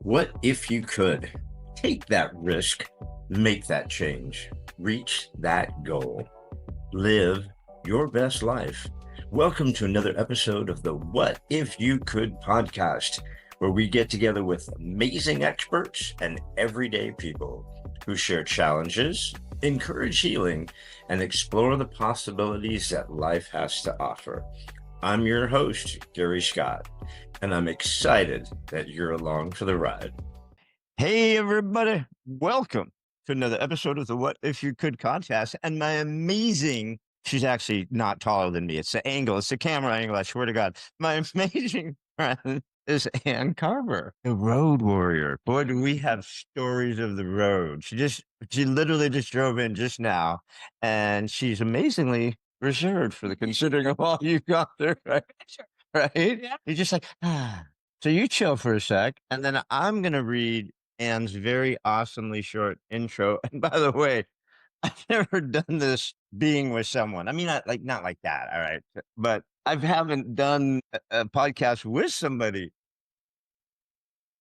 What if you could take that risk, make that change, reach that goal, live your best life? Welcome to another episode of the What If You Could podcast, where we get together with amazing experts and everyday people who share challenges, encourage healing, and explore the possibilities that life has to offer. I'm your host, Gary Scott, and I'm excited that you're along for the ride. Hey, everybody. Welcome to another episode of the What If You Could contest. And my amazing, she's actually not taller than me. It's the angle, it's the camera angle, I swear to God. My amazing friend is Ann Karber, the road warrior. Boy, do we have stories of the road. She literally just drove in just now, and she's amazingly reserved for the considering of all you got there, right? Sure. Right? Yeah. You're just like, ah. So you chill for a sec, and then I'm going to read Anne's very awesomely short intro. And by the way, I've never done this being with someone. I mean, not like that. All right. But I haven't done a podcast with somebody.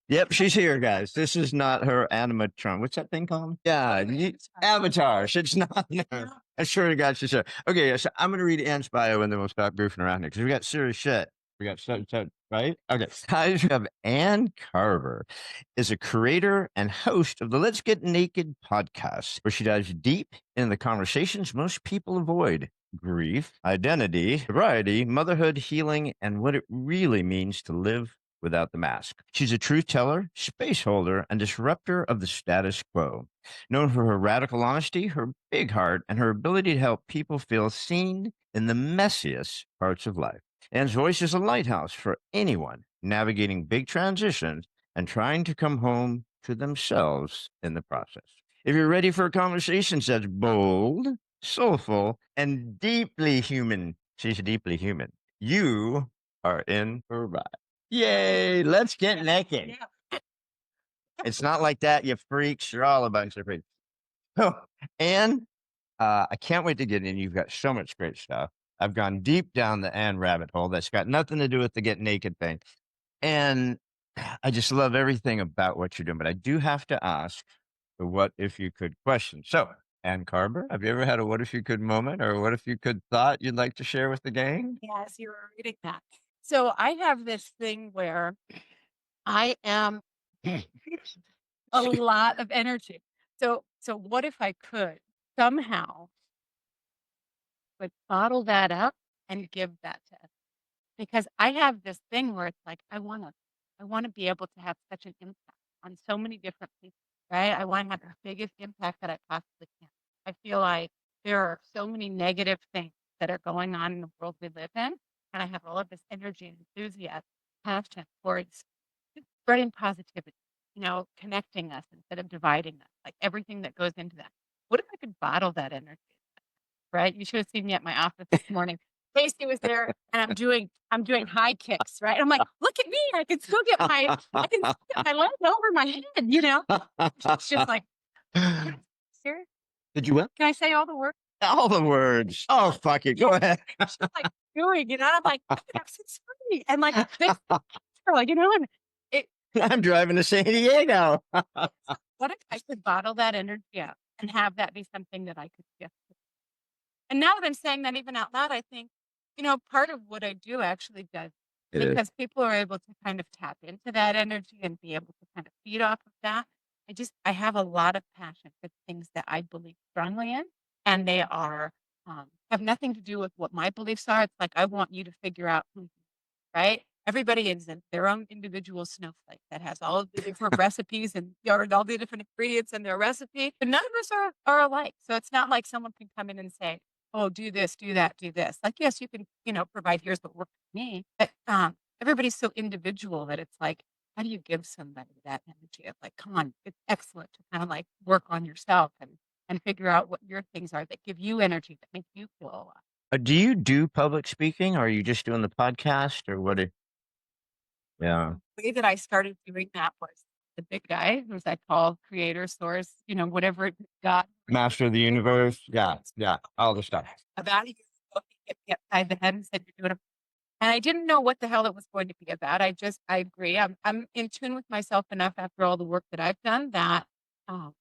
Yep, she's here, guys. This is not her animatron. What's that thing called? Yeah, avatar. It's not. I sure to God she's here. Okay, so I'm gonna read Anne's bio and then we'll start goofing around here because we got serious shit. We got so right. Okay, guys, we have Anne Karber is a creator and host of the Let's Get Naked podcast, where she dives deep in the conversations most people avoid: grief, identity, sobriety, motherhood, healing, and what it really means to live without the mask. She's a truth teller, space holder, and disruptor of the status quo. Known for her radical honesty, her big heart, and her ability to help people feel seen in the messiest parts of life. Anne's voice is a lighthouse for anyone navigating big transitions and trying to come home to themselves in the process. If you're ready for a conversation that's bold, soulful, and deeply human, she's deeply human, you are in for a ride. Yay, let's get naked. Yeah. It's not like that, you freaks. You're all a bunch of freaks. Oh, and I can't wait to get in. You've got so much great stuff. I've gone deep down the Anne rabbit hole that's got nothing to do with the get naked thing. And I just love everything about what you're doing. But I do have to ask the what if you could question. So, Anne Karber, have you ever had a what if you could moment or what if you could thought you'd like to share with the gang? Yes, you were reading that. So I have this thing where I am a lot of energy. So what if I could somehow like bottle that up and give that to us? Because I have this thing where it's like I want to be able to have such an impact on so many different people, right? I want to have the biggest impact that I possibly can. I feel like there are so many negative things that are going on in the world we live in, and I have all of this energy and enthusiasm, passion towards spreading positivity, connecting us instead of dividing us, like everything that goes into that. What if I could bottle that energy? Right? You should have seen me at my office this morning. Casey was there and I'm doing high kicks, right? I'm like, look at me. I can still get my leg over my head. It's just like, serious? Did you what? Can I say all the words? All the words. Oh, fuck it. Go ahead. She's like doing, and I'm like, it's funny. And like this like, and it I'm driving to San Diego. what if I could bottle that energy out and have that be something that I could gift? And now that I'm saying that even out loud, I think, part of what I do actually does It is. because people are able to kind of tap into that energy and be able to kind of feed off of that. I have a lot of passion for things that I believe strongly in, and they are have nothing to do with what my beliefs are. It's like I want you to figure out who, right? Everybody is their own individual snowflake that has all of the different recipes and all the different ingredients in their recipe, but none of us are alike. So it's not like someone can come in and say, oh, do this, do that, do this. Like, yes, you can, provide here's what works for me. But everybody's so individual that it's like, how do you give somebody that energy of like, come on, it's excellent to kind of like work on yourself and figure out what your things are that give you energy that make you feel alive. Do you do public speaking or are you just doing the podcast or what? Yeah. The way that I started doing that was the big guy, who's I call creator source, whatever it got. Master of the universe. Yeah. Yeah. All the stuff. About a year ago, he hit me upside the head and said, "You're doing And I didn't know what the hell it was going to be about. I agree. I'm in tune with myself enough after all the work that I've done that um,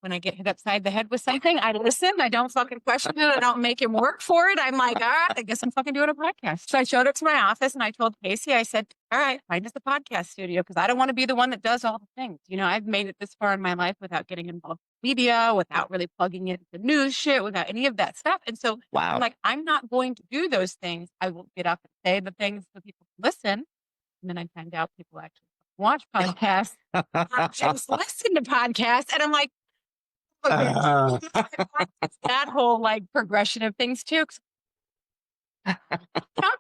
when I get hit upside the head with something, I listen. I don't fucking question it. I don't make him work for it. I'm like, all right, I guess I'm fucking doing a podcast. So I showed up to my office and I told Casey, I said, all right, find us a podcast studio because I don't want to be the one that does all the things. You know, I've made it this far in my life without getting involved in media, without really plugging into news shit, without any of that stuff. And so Wow. I'm like, I'm not going to do those things. I will get up and say the things so people can listen. And then I find out people actually watch podcasts, not just listen to podcasts. And I'm like, that whole like progression of things too. I'm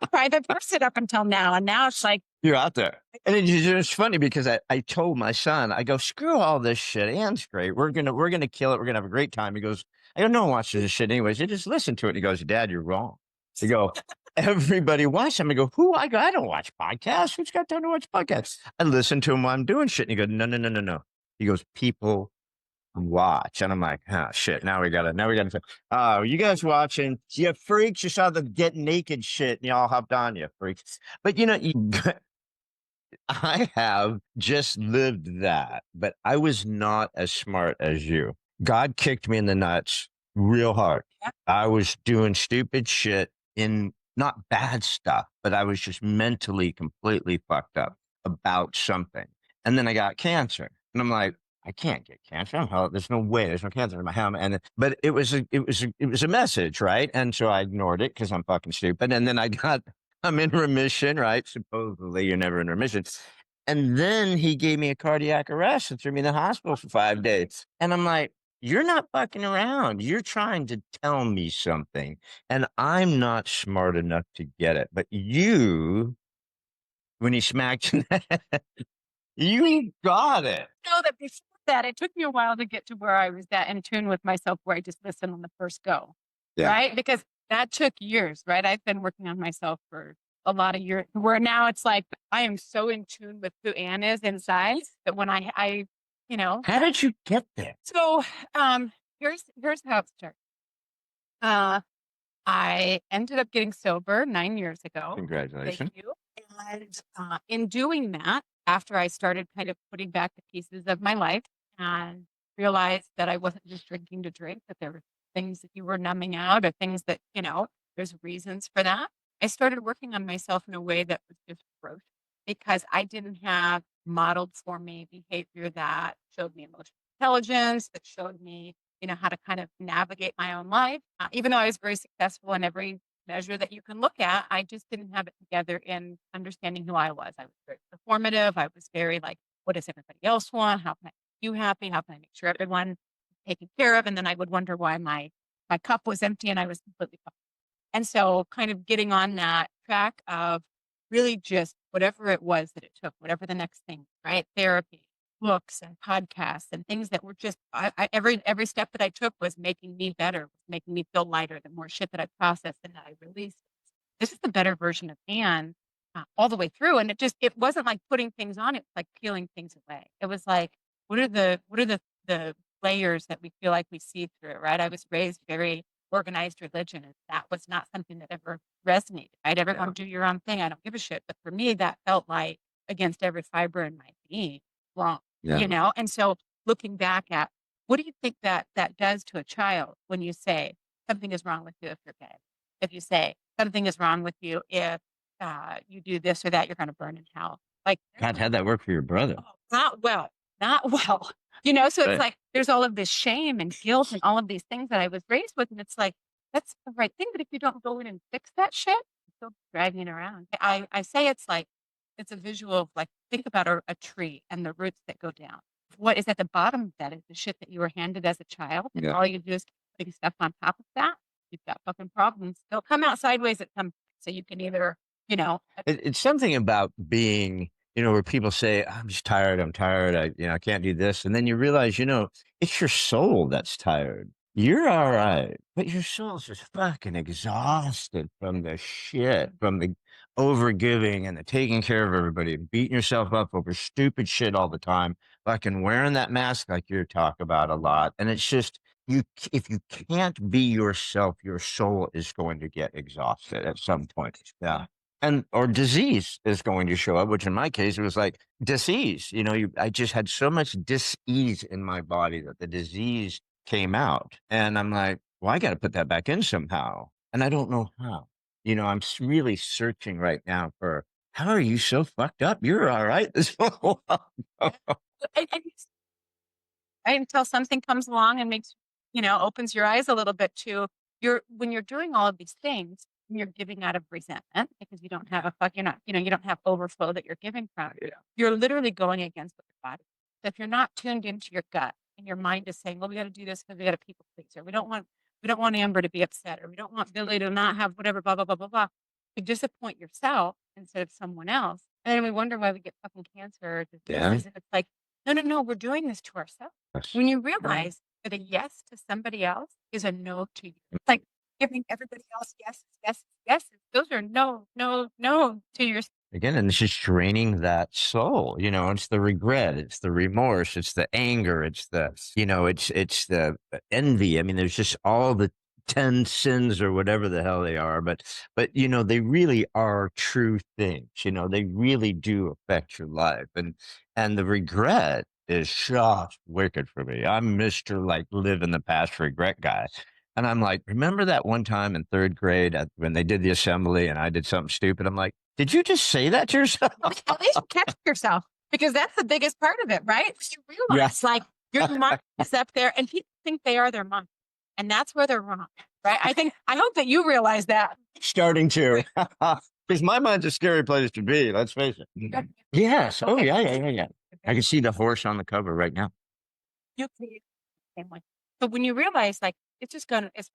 a private person up until now, and now it's like you're out there. And it's funny because I told my son, I go, screw all this shit. Anne's great. We're gonna kill it. We're gonna have a great time. He goes, I go, no one watches this shit anyways. You just listen to it. And he goes, Dad, you're wrong. I go, everybody watch them. I go, who? I go, I don't watch podcasts. Who's got time to watch podcasts? I listen to them while I'm doing shit. And he goes, no. He goes, people watch. And I'm like, oh shit. Now we gotta oh, you guys watching, you freaks, you saw the get naked shit and y'all hopped on, you freaks. But you know, I have just lived that, but I was not as smart as you. God kicked me in the nuts real hard. Yeah. I was doing stupid shit in not bad stuff, but I was just mentally completely fucked up about something. And then I got cancer. And I'm like, I can't get cancer. There's no way. There's no cancer in my hand. But it was a message, right? And so I ignored it because I'm fucking stupid. And then I'm in remission, right? Supposedly you're never in remission. And then he gave me a cardiac arrest and threw me in the hospital for 5 days. And I'm like, you're not fucking around. You're trying to tell me something. And I'm not smart enough to get it. But you, when he smacked you in the head, you got it. know that before that, it took me a while to get to where I was that in tune with myself, where I just listened on the first go, right? Because that took years, right? I've been working on myself for a lot of years, where now it's like I am so in tune with who Anne is inside that when I you know. How did you get there? So here's how it started. I ended up getting sober 9 years ago. Congratulations. Thank you. And in doing that, after I started kind of putting back the pieces of my life and realized that I wasn't just drinking to drink, that there were things that you were numbing out or things that, you know, there's reasons for that. I started working on myself in a way that was just growth because I didn't have modeled for me behavior that showed me emotional intelligence, that showed me, you know, how to kind of navigate my own life. Even though I was very successful in every measure that you can look at, I just didn't have it together in understanding who I was. I was very performative. I was very like, what does everybody else want? How can I make you happy? How can I make sure everyone is taken care of? And then I would wonder why my cup was empty and I was completely full. And so kind of getting on that track of really just whatever it was that it took, whatever the next thing, right? Therapy, books and podcasts and things that were just every step that I took was making me better, was making me feel lighter. The more shit that I processed and that I released, this is the better version of Anne all the way through. And it wasn't like putting things on; it was like peeling things away. It was like, what are the layers that we feel like we see through, right? I was raised very organized religion, and that was not something that ever resonated. Right? Everyone do your own thing. I don't give a shit. But for me, that felt like against every fiber in my being, wrong. You know? And so looking back at what do you think that does to a child when you say something is wrong with you if you're gay? If you say something is wrong with you if you do this or that, you're going to burn in hell. Like, God, how'd that work for your brother? Not well. You know, so it's like there's all of this shame and guilt and all of these things that I was raised with. And it's like, that's the right thing. But if you don't go in and fix that shit, you're still dragging it around. I say it's like, it's a visual of like, think about a tree and the roots that go down. What is at the bottom of that is the shit that you were handed as a child. And all you do is keep putting stuff on top of that. You've got fucking problems. They'll come out sideways at some point. So you can either, you know. It's something about being, you know, where people say, I'm just tired. I'm tired. I can't do this. And then you realize, you know, it's your soul that's tired. You're all right, but your soul's just fucking exhausted from the shit, from the overgiving and the taking care of everybody, beating yourself up over stupid shit all the time, fucking wearing that mask like you talk about a lot. And it's just, if you can't be yourself, your soul is going to get exhausted at some point. Yeah. and or disease is going to show up, which in my case it was like disease. I just had so much dis-ease in my body that the disease came out, and I'm like, well, I got to put that back in somehow, and I don't know how. I'm really searching right now for how are you so fucked up? You're all right this whole while. And until something comes along and makes, opens your eyes a little bit to when you're doing all of these things, and you're giving out of resentment because you don't have you don't have overflow that you're giving from. Yeah. You're literally going against what your body. So if you're not tuned into your gut and your mind is saying, well, we got to do this because we got a people pleaser. We don't want Amber to be upset, or we don't want Billy to not have whatever, blah, blah, blah, blah, blah. You disappoint yourself instead of someone else. And then we wonder why we get fucking cancer or diseases. And it's like, no, we're doing this to ourselves. When you realize that a yes to somebody else is a no to you. It's like giving everybody else yes. Those are no to yourself. Again, and it's just draining that soul. It's the regret, it's the remorse, it's the anger, it's the it's the envy. I mean, there's just all the 10 sins or whatever the hell they are, but they really are true things. They really do affect your life, and the regret is just wicked for me. I'm Mr. like live in the past regret guy. And I'm like, remember that one time in third grade when they did the assembly and I did something stupid? I'm like, did you just say that to yourself? At least catch yourself, because that's the biggest part of it, right? You realize like your mom is up there and people think they are their mom. And that's where they're wrong, right? I hope that you realize that. Starting to. Because my mind's a scary place to be, let's face it. Yes. Oh, yeah. I can see the horse on the cover right now. You create the same way. But when you realize like it's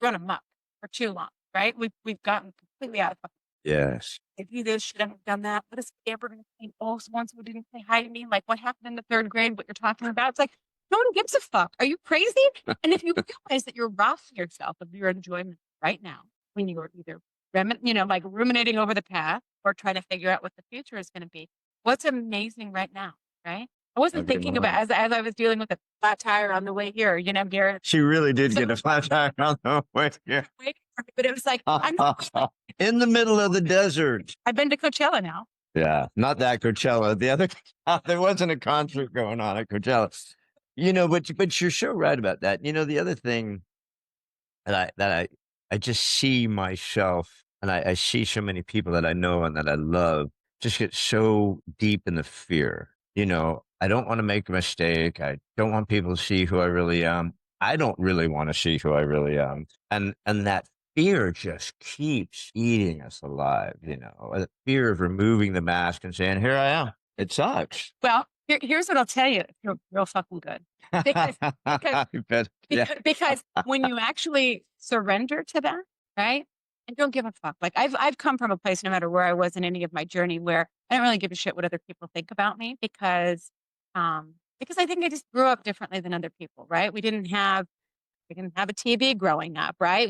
run amok for too long, right? We've gotten completely out of fucking. Yes. If you this should have done that. What is Amber going to think? Oh, someone who didn't say hi to me. Like what happened in the third grade? What you're talking about? It's like no one gives a fuck. Are you crazy? And if you realize that you're robbing yourself of your enjoyment right now, when you are either like ruminating over the past or trying to figure out what the future is going to be, what's amazing right now, right? I wasn't thinking about as I was dealing with a flat tire on the way here, Garrett. She really did get a flat tire on the way here. But it was like, I'm in the middle of the desert. I've been to Coachella now. Yeah, not that Coachella. The other, there wasn't a concert going on at Coachella. But you're so right about that. The other thing that I just see myself, and I see so many people that I know and that I love just get so deep in the fear. I don't want to make a mistake. I don't want people to see who I really am. I don't really want to see who I really am. And that fear just keeps eating us alive, the fear of removing the mask and saying, here I am. It sucks. Well, here's what I'll tell you. You're real fucking good. Because when you actually surrender to that, right? And don't give a fuck. Like I've come from a place, no matter where I was in any of my journey, where I don't really give a shit what other people think about me because I think I just grew up differently than other people, right? We didn't have a TV growing up, right?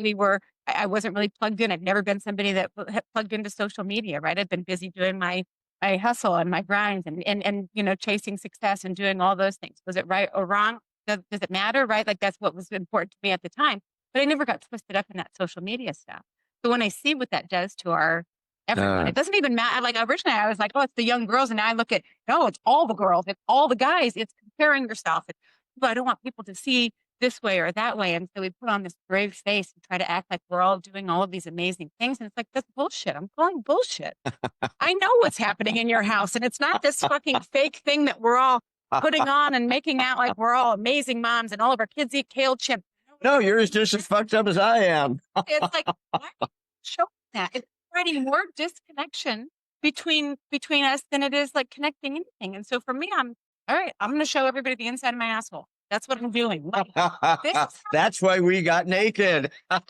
I wasn't really plugged in. I've never been somebody that plugged into social media, right? I've been busy doing my hustle and my grinds and chasing success and doing all those things. Was it right or wrong? Does it matter, right? Like that's what was important to me at the time. But I never got twisted up in that social media stuff. So when I see what that does to everyone, it doesn't even matter. Like originally I was like, oh, it's the young girls. And now I look at, no, it's all the girls. It's all the guys. It's comparing yourself. I don't want people to see this way or that way. And so we put on this brave face and try to act like we're all doing all of these amazing things. And it's like, that's bullshit. I'm calling bullshit. I know what's happening in your house. And it's not this fucking fake thing that we're all putting on and making out like we're all amazing moms and all of our kids eat kale chips. No, you're just as fucked up as I am. It's like, why show that? It's creating more disconnection between us than it is like connecting anything. And so for me, I'm all right. I'm going to show everybody the inside of my asshole. That's what I'm doing. Like, that's why we got naked. This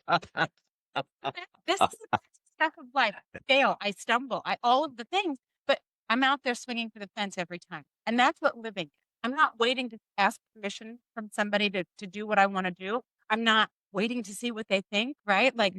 is the stuff of life. I fail. I stumble. All of the things. But I'm out there swinging for the fence every time. And that's what living. I'm not waiting to ask permission from somebody to do what I want to do. I'm not waiting to see what they think, right? Like,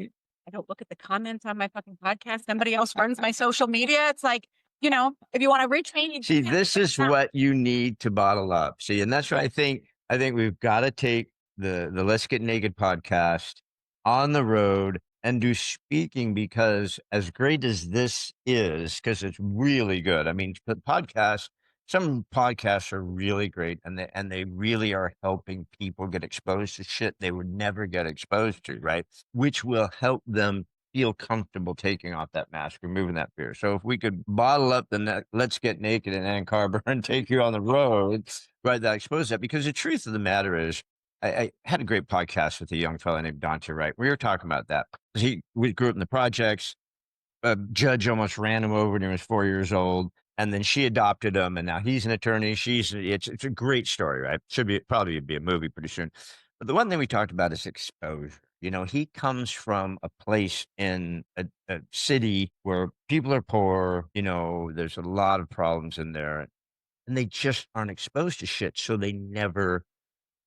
I don't look at the comments on my fucking podcast. Somebody else runs my social media. It's like, if you want to reach me. See, this is what you need to bottle up. See, and that's what I think we've got to take the Let's Get Naked podcast on the road and do speaking, because as great as this is, because it's really good. I mean, the podcast, some podcasts are really great, and they really are helping people get exposed to shit they would never get exposed to, right? Which will help them feel comfortable taking off that mask, removing that fear. So if we could bottle up the let's get naked in Ann Karber and take you on the road, right? That expose that, because the truth of the matter is, I had a great podcast with a young fellow named Dante, right? We were talking about that. We grew up in the projects. A judge almost ran him over when he was 4 years old. And then she adopted him, and now he's an attorney. It's a great story, right? Probably be a movie pretty soon. But the one thing we talked about is exposure. You know, he comes from a place in a city where people are poor. You know, there's a lot of problems in there, and they just aren't exposed to shit, so they never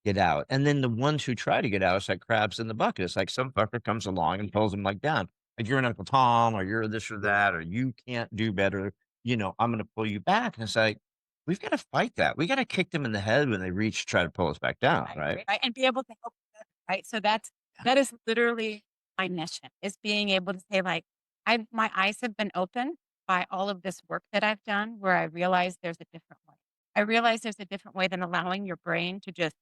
get out. And then the ones who try to get out, it's like crabs in the bucket. It's like some fucker comes along and pulls them like down. Like, you're an Uncle Tom, or you're this or that, or you can't do better. You know, I'm going to pull you back. And it's like, we've got to fight that. We got to kick them in the head when they reach to try to pull us back down, right? Right. And be able to help them, right? So that is literally my mission, is being able to say, like, my eyes have been opened by all of this work that I've done, where I realize there's a different way. I realize there's a different way than allowing your brain to just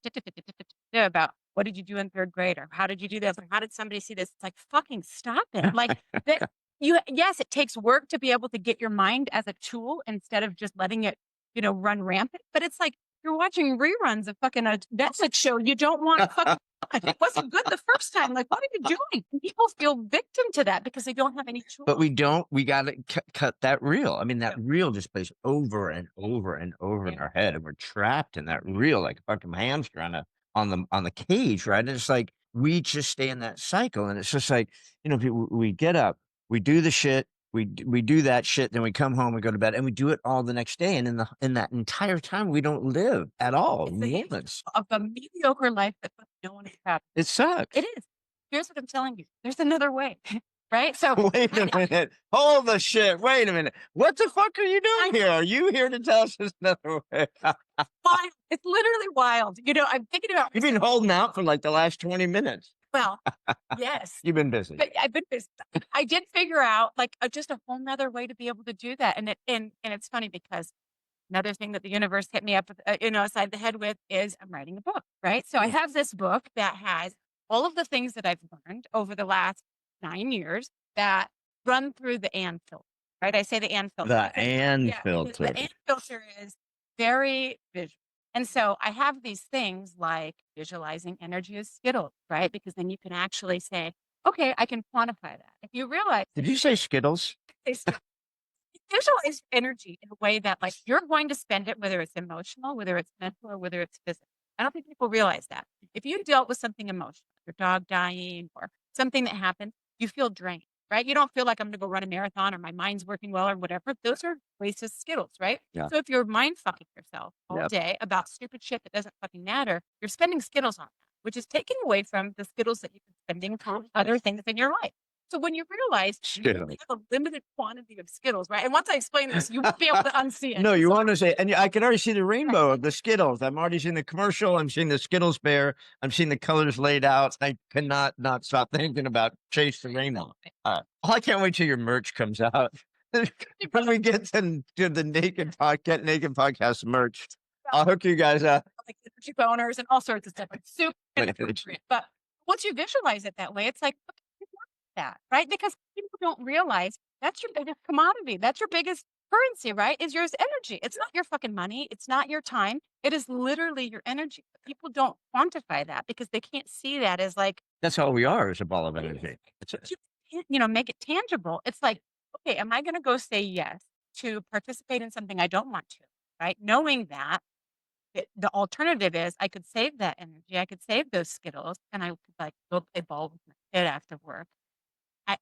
about what did you do in third grade, or how did you do this, or how did somebody see this? It's like, fucking stop it. Like that. Yes, it takes work to be able to get your mind as a tool instead of just letting it, run rampant. But it's like you're watching reruns of fucking a Netflix show. You don't want to fucking. It wasn't good the first time. Like, what are you doing? And people feel victim to that because they don't have any tools. But we don't. We got to cut that reel. I mean, that reel just plays over and over and over in our head, and we're trapped in that reel like a fucking hamster on the cage, right? And it's like we just stay in that cycle, and it's just like, we get up, we do the shit, we do that shit, then we come home, we go to bed, and we do it all the next day. And in that entire time, we don't live at all. It's of a mediocre life that no one is happy. It sucks. It is. Here's what I'm telling you. There's another way. Right? So wait a minute. Hold the shit. Wait a minute. What the fuck are you doing here? Are you here to tell us there's another way? Wild. It's literally wild. I'm thinking about. You've been holding out for like the last 20 minutes. Well, yes. You've been busy. But I've been busy. I did figure out like just a whole nother way to be able to do that. And it's funny because another thing that the universe hit me up with, aside the head with, is I'm writing a book, right? So I have this book that has all of the things that I've learned over the last 9 years that run through the Ann filter, right? I say the Ann filter. The Ann filter. The Ann filter is very visual. And so I have these things like visualizing energy as Skittles, right? Because then you can actually say, okay, I can quantify that. If you realize. Did you say Skittles? Visualize energy in a way that, like, you're going to spend it, whether it's emotional, whether it's mental, or whether it's physical. I don't think people realize that. If you dealt with something emotional, your dog dying or something that happened, you feel drained, right? You don't feel like I'm going to go run a marathon or my mind's working well or whatever. Those are wasted Skittles, right? Yeah. So if you're mind fucking yourself all day about stupid shit that doesn't fucking matter, you're spending Skittles on that, which is taking away from the Skittles that you've been spending for other things in your life. So when you realize you have a limited quantity of Skittles, right? And once I explain this, you won't be able to unsee it. No, you want to say, and I can already see the rainbow of the Skittles. I'm already seeing the commercial. I'm seeing the Skittles bear. I'm seeing the colors laid out. I cannot not stop thinking about Chase the Rainbow. I can't wait till your merch comes out. When we get to the Naked Podcast merch, I'll hook you guys up. Like energy boners and all sorts of stuff. Like super appropriate. But once you visualize it that way, it's like, that, right? Because people don't realize that's your biggest commodity. That's your biggest currency, right? Is yours energy. It's not your fucking money. It's not your time. It is literally your energy. But people don't quantify that because they can't see that as like. That's all we are, is a ball of energy. Make it tangible. It's like, okay, am I going to go say yes to participate in something I don't want to, right? Knowing that the alternative is I could save that energy. I could save those Skittles and I could like go play ball with my kid after work.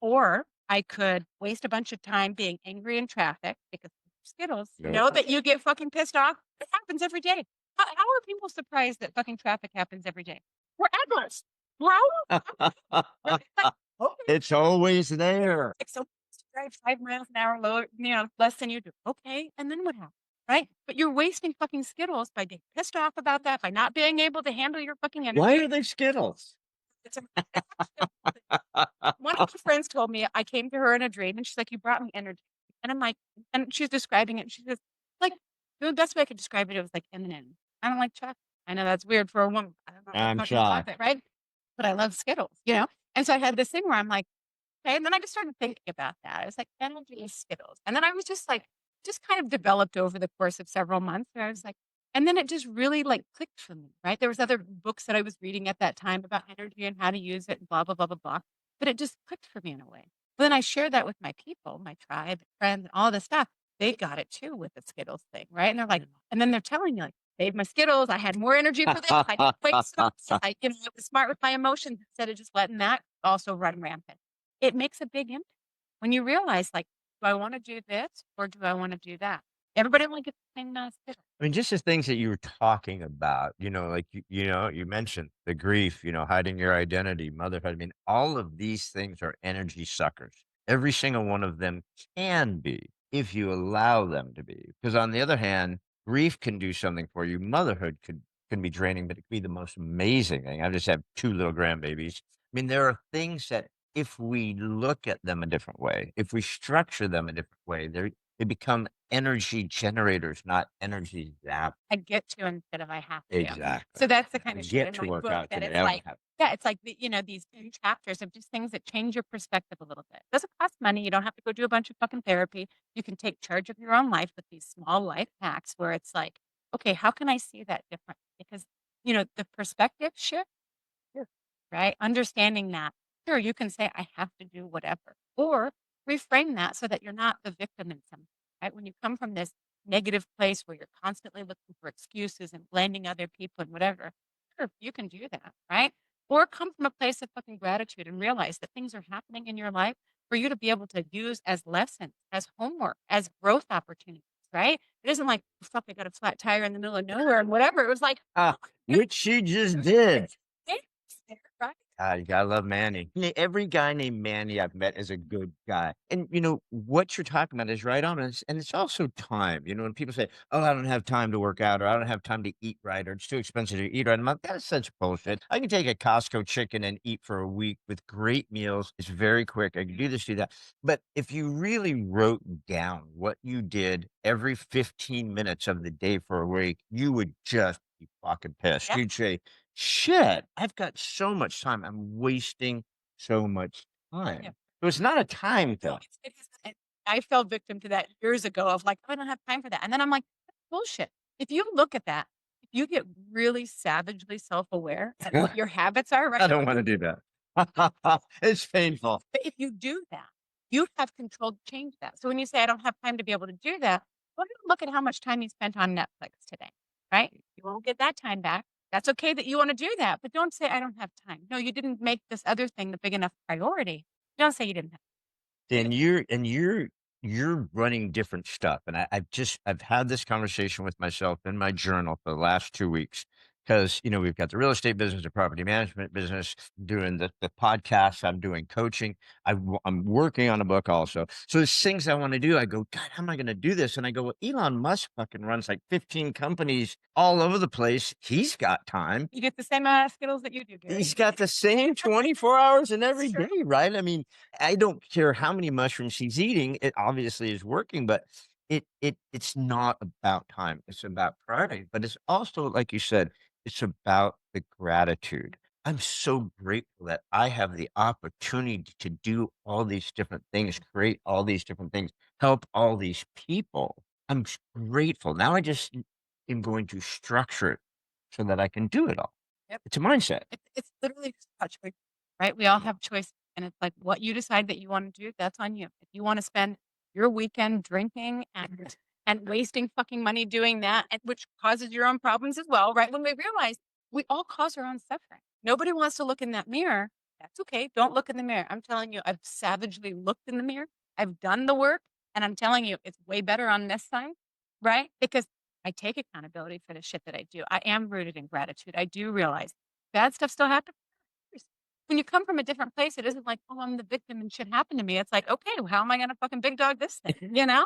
Or I could waste a bunch of time being angry in traffic because Skittles. You know that you get fucking pissed off. It happens every day. How are people surprised that fucking traffic happens every day? We're adults, bro. It's always there. So drive 5 miles an hour lower, less than you do. Okay, and then what happens? Right? But you're wasting fucking Skittles by being pissed off about that, by not being able to handle your fucking energy. Why are they Skittles? It's one of my friends told me I came to her in a dream, and she's like, "You brought me energy." And I'm like, and she's describing it. She says, like, the best way I could describe it, it was like M&M. I don't like chocolate. I know that's weird for a woman. I don't like I'm fucking shocked. chocolate, right? But I love Skittles. And so I had this thing where I'm like, okay, and then I just started thinking about that. I was like, energy is Skittles. And then I was just like, just kind of developed over the course of several months where I was like, and then it just really like clicked for me, right? There was other books that I was reading at that time about energy and how to use it and blah, blah, blah, blah, blah. But it just clicked for me in a way. But then I shared that with my people, my tribe, friends, and all this stuff. They got it too with the Skittles thing, right? And they're like, and then they're telling me like, save my Skittles. I had more energy for this. I didn't waste them. I was smart with my emotions instead of just letting that also run rampant. It makes a big impact when you realize, like, do I want to do this or do I want to do that? Everybody only gets the same Skittles. I mean, just the things that you were talking about, like you mentioned the grief, hiding your identity, motherhood. I mean, all of these things are energy suckers. Every single one of them can be if you allow them to be. Because on the other hand, grief can do something for you. Motherhood can be draining, but it can be the most amazing thing. I just have two little grandbabies. I mean, there are things that if we look at them a different way, if we structure them a different way, they become energy generators, not energy zap. I get to instead of I have to. Exactly. So that's the I kind of shit get in to my work book out that today. it's I don't like, have yeah, it's like these 10 chapters of just things that change your perspective a little bit. Doesn't cost money. You don't have to go do a bunch of fucking therapy. You can take charge of your own life with these small life hacks where it's like, okay, how can I see that different? Because the perspective shift. Sure. Right? Understanding that, sure, you can say, I have to do whatever, or reframe that so that you're not the victim in some, right? When you come from this negative place where you're constantly looking for excuses and blaming other people and whatever, sure, you can do that, right? Or come from a place of fucking gratitude and realize that things are happening in your life for you to be able to use as lessons, as homework, as growth opportunities, right? It isn't like, fuck, I got a flat tire in the middle of nowhere and whatever. It was like, which she just did. right? You gotta love Manny. Every guy named Manny I've met is a good guy. And what you're talking about is right on. And it's also time. When people say, "Oh, I don't have time to work out," or "I don't have time to eat right," or "It's too expensive to eat right," I'm like, that's such bullshit. I can take a Costco chicken and eat for a week with great meals. It's very quick. I can do this, do that. But if you really wrote down what you did every 15 minutes of the day for a week, you would just be fucking pissed. Yeah. You'd say, shit, I've got so much time. I'm wasting so much time. Yeah. So it's not a time thing. I fell victim to that years ago of like, "Oh, I don't have time for that." And then I'm like, "That's bullshit." If you look at that, if you get really savagely self-aware at what your habits are, right? I don't want to do that. It's painful. But if you do that, you have control to change that. So when you say, "I don't have time to be able to do that," well, look at how much time you spent on Netflix today, right? You won't get that time back. That's okay that you wanna do that, but don't say, "I don't have time." No, you didn't make this other thing the big enough priority. Don't say you didn't have. And you're running different stuff. And I've had this conversation with myself in my journal for the last 2 weeks. Because we've got the real estate business, the property management business, doing the podcast, I'm doing coaching. I'm working on a book also. So there's things I want to do. I go, God, how am I going to do this? And I go, well, Elon Musk fucking runs like 15 companies all over the place. He's got time. You get the same, skills that you do, Gary. He's got the same 24 hours in every Sure. day, right? I mean, I don't care how many mushrooms he's eating. It obviously is working, but it's not about time. It's about priority. But it's also, like you said, it's about the gratitude. I'm so grateful that I have the opportunity to do all these different things, create all these different things, help all these people. Grateful. Now I just am going to structure it so that I can do it all. Yep. It's a mindset. It's literally just a choice, right? We all have choice, and it's like what you decide that you wanna do, that's on you. If you wanna spend your weekend drinking and wasting fucking money doing that, and which causes your own problems as well, right? When we realize we all cause our own suffering. Nobody wants to look in that mirror. That's okay. Don't look in the mirror. I'm telling you, I've savagely looked in the mirror. I've done the work, and I'm telling you, it's way better on this side, right? Because I take accountability for the shit that I do. I am rooted in gratitude. I do realize bad stuff still happens. When you come from a different place, it isn't like, "Oh, I'm the victim and shit happened to me." It's like, "Okay, well, how am I gonna fucking big dog this thing?" You know?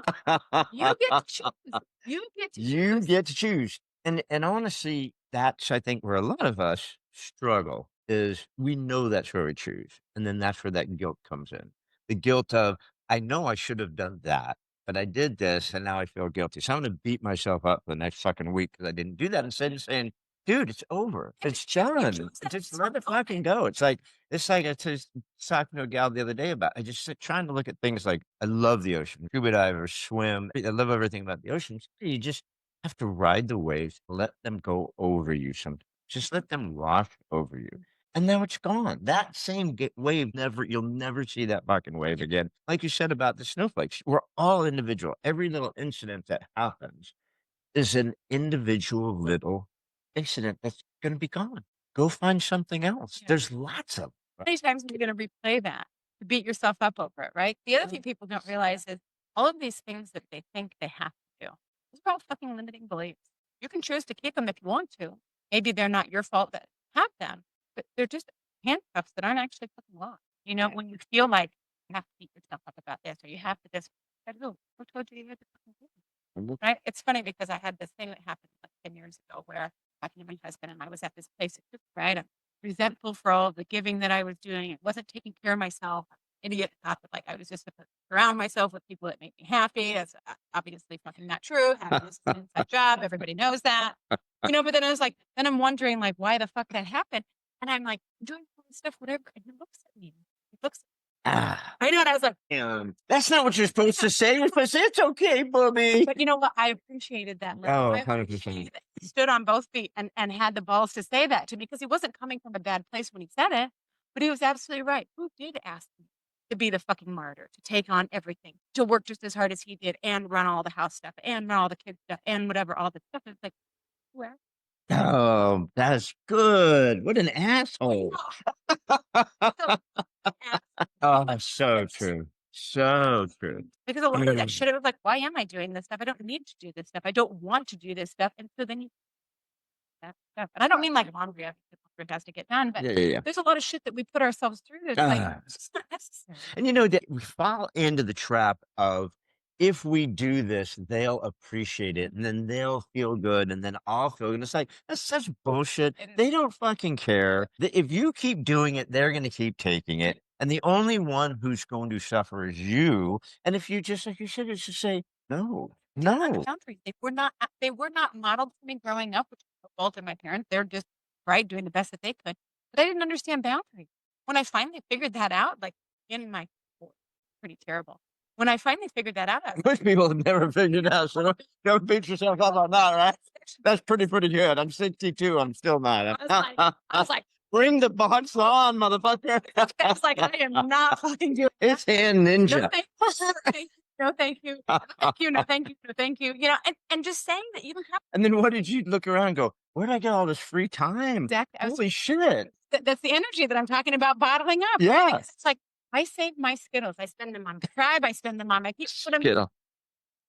You get to choose. You get to You choose. get to choose. And honestly, that's I think where a lot of us struggle is we know that's where we choose. And then that's where that guilt comes in. The guilt of, I know I should have done that, but I did this and now I feel guilty. So I'm going to beat myself up for the next fucking week because I didn't do that instead of saying, dude, it's over. It's done. Just let it fucking go. It's like I was talking to a gal the other day about, I just trying to look at things like, I love the ocean, scuba diver, swim. I love everything about the ocean. You just have to ride the waves, let them go over you sometimes. Just let them wash over you. And now it's gone. That same wave you'll never see that fucking wave again. Like you said about the snowflakes, we're all individual. Every little incident that happens is an individual little incident that's going to be gone. Go find something else. Yeah. There's lots of How many times are you going to replay that to beat yourself up over it, right? The other thing people don't realize is all of these things that they think they have to do, those are all fucking limiting beliefs. You can choose to keep them if you want to. Maybe they're not your fault that have them, but they're just handcuffs that aren't actually fucking locked. You know, when you feel like you have to beat yourself up about this or you have to this, who told you you had to fucking do it? Right? It's funny because I had this thing that happened like 10 years ago where talking to my husband and I was at this place, right? I'm resentful for all of the giving that I was doing. I wasn't taking care of myself. Idiot thought that like I was just supposed to surround myself with people that make me happy. That's obviously fucking not true. Happiness is an inside job. Everybody knows that. You know, but then I was like, then I'm wondering like why the fuck that happened. And I'm like doing all this stuff, whatever. And he looks at me. He looks Ah, I know, and I was like, that's not what you're supposed to say. You're supposed to say, it's okay, Bobby. but you know what? I appreciated that. Oh, I 100%. appreciated that he stood on both feet and had the balls to say that to me because he wasn't coming from a bad place when he said it, but he was absolutely right. Who did ask me to be the fucking martyr, to take on everything, to work just as hard as he did and run all the house stuff and run all the kids stuff and whatever, all the stuff? It's like, where? Oh, that's good. What an asshole. Oh, so true. So true. Because a lot of that shit, it was like, why am I doing this stuff? I don't need to do this stuff. I don't want to do this stuff. And so then you that stuff. And I don't mean like laundry, obviously laundry has to get done, but Yeah. there's a lot of shit that we put ourselves through that's like it's just not necessary. And you know that we fall into the trap of if we do this, they'll appreciate it and then they'll feel good and then I'll feel good. And it's like, that's such bullshit. They don't fucking care. If you keep doing it, they're going to keep taking it. And the only one who's going to suffer is you. And if you just, like you said, just say, no, no. Boundaries. They were not modeled for me growing up, which is no fault of my parents. They're just right doing the best that they could. But I didn't understand boundaries. When I finally figured that out, like in my pretty terrible. When I finally figured that out, I was Most people have never figured it out, so don't beat yourself up on that, right? That's pretty good. I'm 62. I'm still not. I was like, Bring the box on, motherfucker. I was like, I am not fucking doing It's hand no, ninja. thank you. No, thank you. No, thank you. No, thank you. No, thank you. You know, and just saying that you don't have And then what did you look around and go, where did I get all this free time? exactly. Holy shit. That's the energy that I'm talking about bottling up. Yeah. Right? It's like I save my Skittles. I spend them on Tribe. I spend them on my kids. Skittle.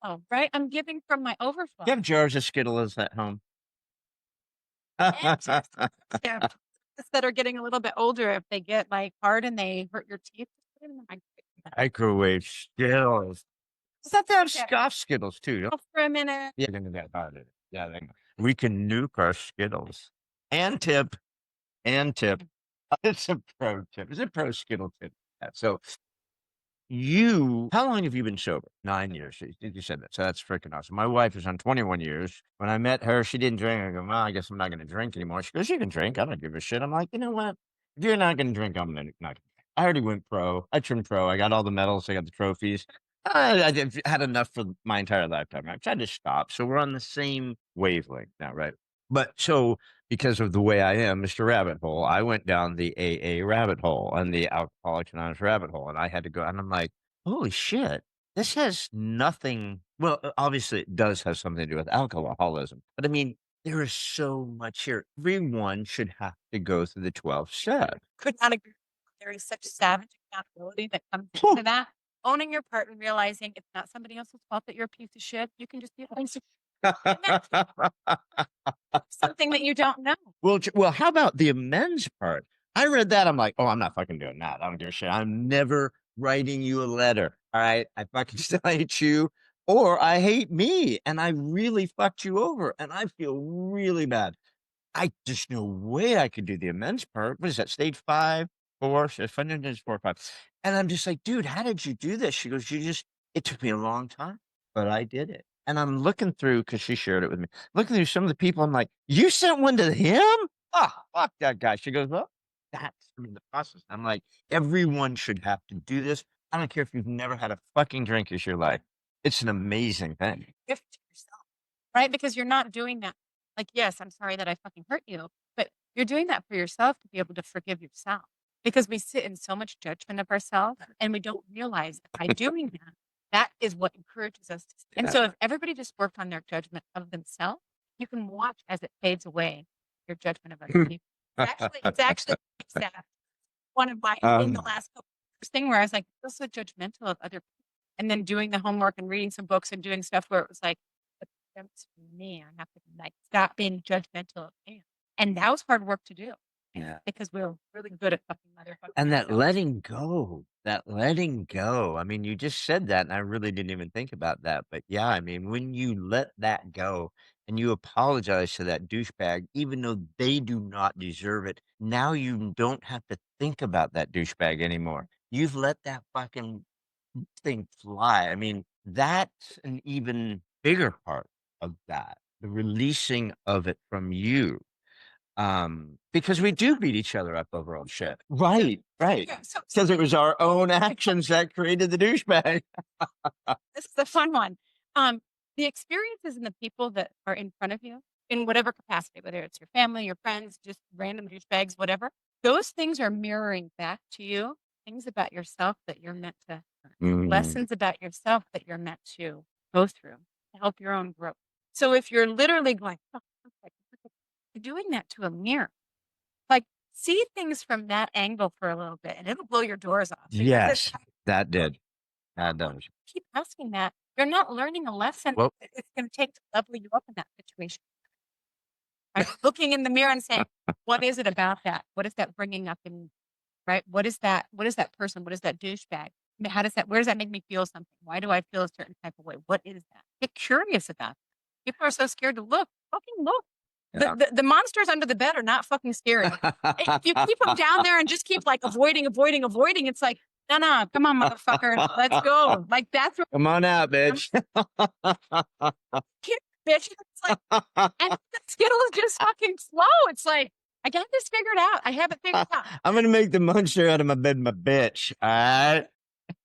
Oh, right. I'm giving from my overflow. You have jars of Skittles at home. Yeah. That are getting a little bit older, if they get like hard and they hurt your teeth, just put it in the microwave. Microwave Skittles. Does that have scoff Skittles too? For a minute. Yeah, that about it. Yeah, we can nuke our Skittles. And tip. It's a pro tip. It's a pro Skittle tip. Yeah, so how long have you been sober? 9 years. You said that. So that's freaking awesome. My wife is on 21 years. When I met her, she didn't drink. I go, well, I guess I'm not going to drink anymore. She goes, you can drink. I don't give a shit. I'm like, you know what? If you're not going to drink, I'm not going to drink. I already went pro. I turned pro. I got all the medals. I got the trophies. Had enough for my entire lifetime. I tried to stop. So we're on the same wavelength now, right? But so because of the way I am, Mr. Rabbit Hole, I went down the AA rabbit hole and the Alcoholics Anonymous rabbit hole. And I had to go, and I'm like, holy shit, this has nothing. Well, obviously it does have something to do with alcoholism. But I mean, there is so much here. Everyone should have to go through the 12 steps. Could not agree. There is such savage accountability that comes into that. Owning your part and realizing it's not somebody else's fault that you're a piece of shit. You can just be a piece of something that you don't know. Well, how about the amends part? I read that. I'm like, oh, I'm not fucking doing that. I don't give a shit. I'm never writing you a letter. All right. I fucking still hate you or I hate me and I really fucked you over and I feel really bad. I just no way I could do the immense part. What is that? Stage 5, 4, so fundamental is 4 or 5. And I'm just like, dude, how did you do this? She goes, it took me a long time, but I did it. And I'm looking through because she shared it with me. Looking through some of the people, I'm like, you sent one to him? Ah, fuck that guy. She goes, well, that's the process. I'm like, everyone should have to do this. I don't care if you've never had a fucking drink in your life. It's an amazing thing. Gift to yourself, right? Because you're not doing that. Like, yes, I'm sorry that I fucking hurt you, but you're doing that for yourself to be able to forgive yourself. Because we sit in so much judgment of ourselves and we don't realize that by doing that, that is what encourages us to. And so if everybody just worked on their judgment of themselves, you can watch as it fades away, your judgment of other people. It's actually sad. One of my in the last couple years thing where I was like, I feel so judgmental of other people. And then doing the homework and reading some books and doing stuff where it was like, but that's me. I have to like stop being judgmental of me. And that was hard work to do. Yeah. Because we're really good at fucking motherfucking. And that letting go. I mean, you just said that, and I really didn't even think about that. But yeah, I mean, when you let that go and you apologize to that douchebag, even though they do not deserve it, now you don't have to think about that douchebag anymore. You've let that fucking thing fly. I mean, that's an even bigger part of that, the releasing of it from you. Because we do beat each other up over old shit. Right, right. Yeah, so Because it was our own actions that created the douchebag. this is the fun one. The experiences and the people that are in front of you in whatever capacity, whether it's your family, your friends, just random douchebags, whatever, those things are mirroring back to you things about yourself that you're meant to lessons about yourself that you're meant to go through to help your own growth. So if you're literally going, "Oh, okay," you're doing that to a mirror. Like, see things from that angle for a little bit, and it'll blow your doors off. Because Yes, that did. That does. keep asking that, you're not learning a lesson Well, it's going to take to level you up in that situation. Right? Looking in the mirror and saying, what is it about that? What is that bringing up in, right? What is that person? What is that douchebag? I mean, where does that make me feel something? Why do I feel a certain type of way? What is that? Get curious about it. People are so scared to look. Fucking look. Yeah. The monsters under the bed are not fucking scary. If you keep them down there and just keep like avoiding, it's like, no, come on, motherfucker, let's go. Like that's what Come on out, bitch. bitch. It's like, and the Skittles just fucking flow. It's like, I got this figured out. I have it figured out. I'm gonna make the monster out of my bed, my bitch. All right.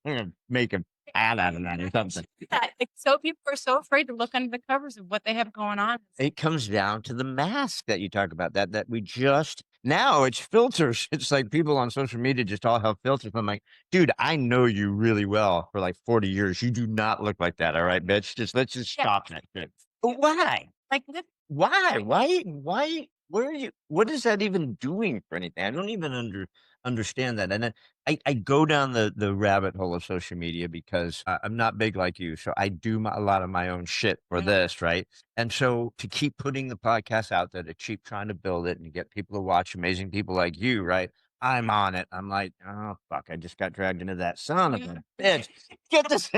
I'm gonna make a ad out of that or something. Like, so people are so afraid to look under the covers of what they have going on. It comes down to the mask that you talk about, that we just now it's filters. It's like people on social media just all have filters. I'm like, dude, I know you really well for like 40 years. You do not look like that. All right, bitch. Let's just stop that shit. But why? Like, Why? Why? Where are you? What is that even doing for anything? I don't even understand that. And then I go down the rabbit hole of social media because I'm not big like you. So I do a lot of my own shit for this, right? And so to keep putting the podcast out there, to keep trying to build it and get people to watch amazing people like you, right? I'm on it. I'm like, oh, fuck, I just got dragged into that son of a bitch. Get this.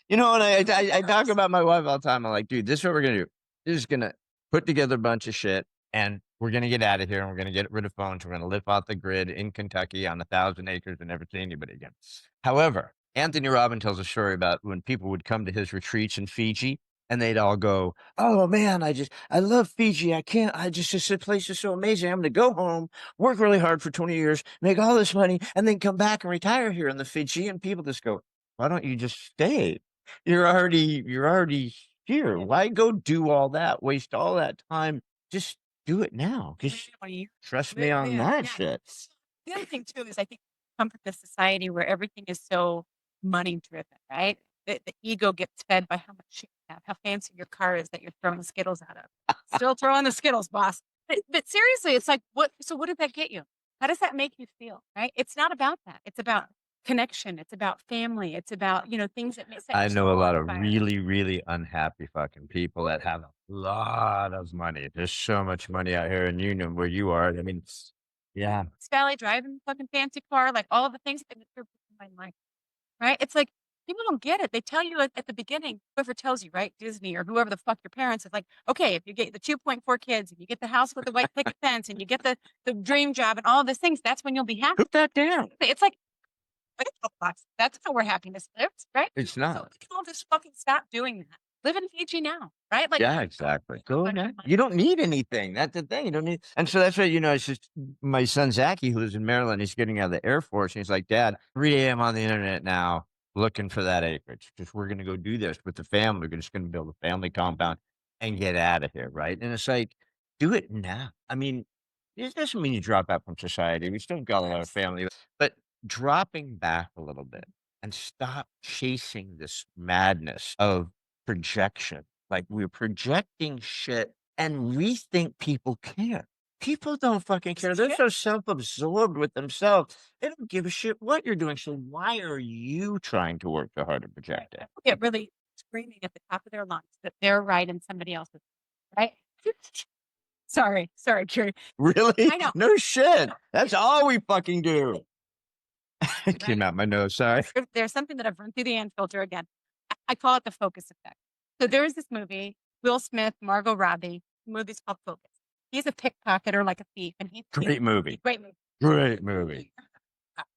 You know, and I talk about my wife all the time. I'm like, dude, this is what we're going to do. This is going to put together a bunch of shit, and we're going to get out of here, and we're going to get rid of phones. We're going to live off the grid in Kentucky on 1,000 acres and never see anybody again. However, Anthony Robbins tells a story about when people would come to his retreats in Fiji, and they'd all go, oh man, I love Fiji. The place is so amazing. I'm going to go home, work really hard for 20 years, make all this money, and then come back and retire here in the Fiji. And people just go, why don't you just stay? You're already here. Why go do all that? Waste all that time. Just do it now. Just trust me on that shit. The other thing too is I think we come from this society where everything is so money driven, right? The ego gets fed by how much shit you have, how fancy your car is that you're throwing Skittles out of. Still throwing the Skittles, boss. But seriously, it's like, what did that get you? How does that make you feel? Right? It's not about that. It's about connection. It's about family. It's about, things that make sense. I know a lot of really, really unhappy fucking people that have a lot of money. There's so much money out here in Union where you are. I mean, yeah. Valley driving fucking fancy car, like all of the things that are in my life. Right? It's like, People don't get it. They tell you at the beginning, whoever tells you, right? Disney or whoever the fuck your parents is like, okay, if you get the 2.4 kids and you get the house with the white picket fence and you get the dream job and all these things, that's when you'll be happy. Put that down. It's like, that's not where happiness lives, right? It's So not. we can all just fucking stop doing that. Live in Fiji now, right? Like, Yeah, exactly. Go fucking ahead. money. You don't need anything. That's the thing. You don't need. And so that's why, it's just my son, Zachy, who lives in Maryland. He's getting out of the Air Force. And he's like, Dad, 3 a.m. on the internet now looking for that acreage because we're going to go do this with the family. We're just going to build a family compound and get out of here. Right. And it's like, do it now. I mean, it doesn't mean you drop out from society. We still got a lot of family, but dropping back a little bit and stop chasing this madness of projection. Like we're projecting shit and we think people care. People don't fucking care. They're so self-absorbed with themselves. They don't give a shit what you're doing. So why are you trying to work so hard to project it? People get really screaming at the top of their lungs that they're right and somebody else is right. Sorry, Carrie. Really? I know. No shit. That's all we fucking do. It came out my nose. Sorry. There's something that I've run through the unfilter again. I call it the focus effect. So there is this movie, Will Smith, Margot Robbie. The movie's called Focus. He's a pickpocketer like a thief, and he's Great movie. great movie. Great movie.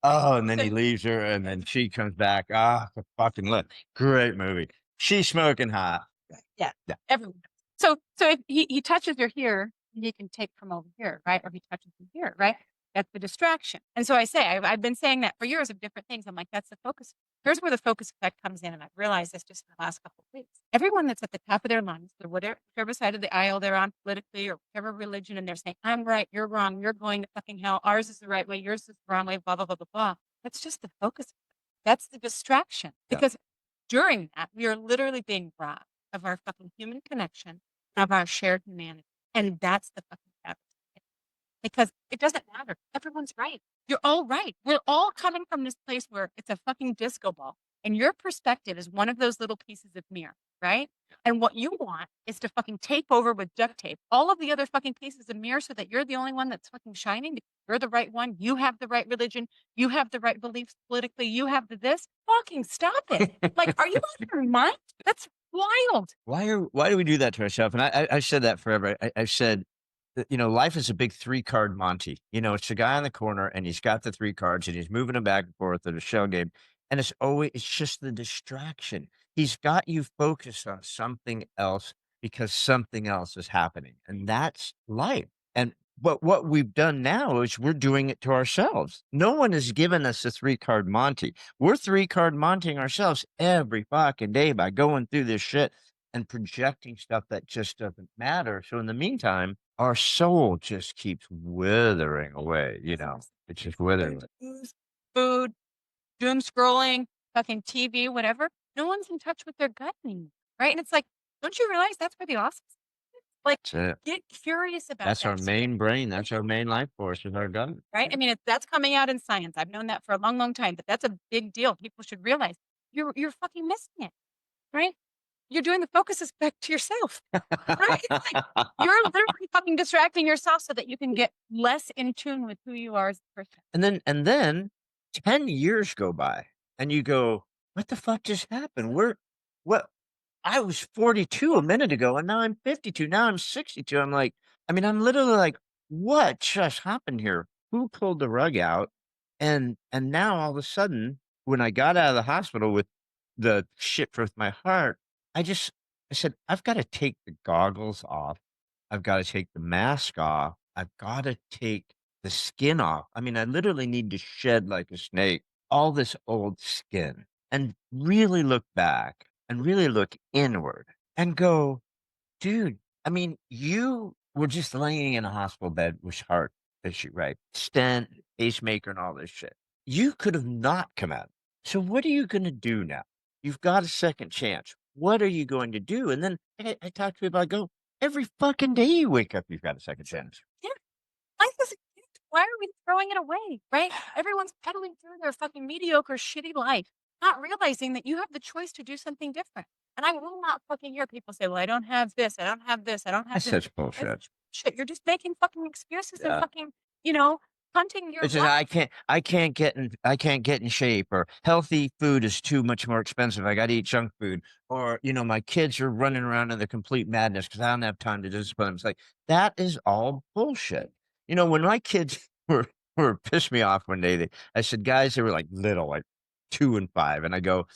Oh, and then he leaves her, and then she comes back. Ah, the fucking look. Great movie. She's smoking hot. Yeah, Yeah. everyone does. So if he touches her here, he can take from over here, right? Or he touches from here, right? That's the distraction. And so I say, I've been saying that for years of different things. I'm like, that's the focus. Here's where the focus effect comes in. And I've realized this just in the last couple of weeks. Everyone that's at the top of their lungs, or whichever side of the aisle they're on politically or whichever religion, and they're saying, I'm right, you're wrong, you're going to fucking hell, ours is the right way, yours is the wrong way, blah, blah, blah, blah, blah. That's just the focus. That's the distraction. Yeah. Because during that, we are literally being robbed of our fucking human connection, of our shared humanity. And that's the fucking habit. Because it doesn't matter. Everyone's right. You're all right. We're all coming from this place where it's a fucking disco ball. And your perspective is one of those little pieces of mirror, right? And what you want is to fucking tape over with duct tape all of the other fucking pieces of mirror so that you're the only one that's fucking shining. You're the right one. You have the right religion. You have the right beliefs politically. You have the this. Fucking stop it. Like, are you out of your mind? That's wild. Why do we do that to ourselves? And I said that forever. I said, life is a big 3-card Monty. It's the guy on the corner and he's got the 3 cards and he's moving them back and forth at a shell game. And it's just the distraction. He's got you focused on something else because something else is happening. And that's life. But what we've done now is we're doing it to ourselves. No one has given us a 3-card Monty. We're 3-card Montying ourselves every fucking day by going through this shit and projecting stuff that just doesn't matter. So in the meantime, our soul just keeps withering away. It's just withering. Food, doom scrolling, fucking TV, whatever. No one's in touch with their gut anymore, right? And it's like, don't you realize that's where the awesome is? Like, That's it. get curious about That's that. our main brain. That's our main life force is our gut. Right? I mean, that's coming out in science. I've known that for a long, long time, but that's a big deal. People should realize you're fucking missing it, right? You're doing the focus effect to yourself, right? It's like you're literally fucking distracting yourself so that you can get less in tune with who you are as a person. And then 10 years go by and you go, what the fuck just happened? What? I was 42 a minute ago and now I'm 52. Now I'm 62. I'm literally like, what just happened here? Who pulled the rug out? And now all of a sudden, when I got out of the hospital with the shit with my heart, I said, I've got to take the goggles off. I've got to take the mask off. I've got to take the skin off. I literally need to shed like a snake all this old skin and really look back and really look inward and go, dude, you were just laying in a hospital bed with heart issue, right? Stent, pacemaker, and all this shit. You could have not come out. So what are you going to do now? You've got a second chance. What are you going to do? And then I talk to people, I go, every fucking day you wake up, you've got a second chance. Yeah. Life is a gift. Why are we throwing it away, right? Everyone's pedaling through their fucking mediocre, shitty life, not realizing that you have the choice to do something different. And I will not fucking hear people say, well, I don't have this, I don't have this, I don't have That's this. such bullshit. That's shit. You're just making fucking excuses and Yeah. fucking, hunting your It's just life. I can't get in shape, or healthy food is too much more expensive. I got to eat junk food, or my kids are running around in the complete madness because I don't have time to discipline them. It's like that is all bullshit. When my kids were pissed me off one day, I said, guys, they were like little, like 2 and 5, and I go,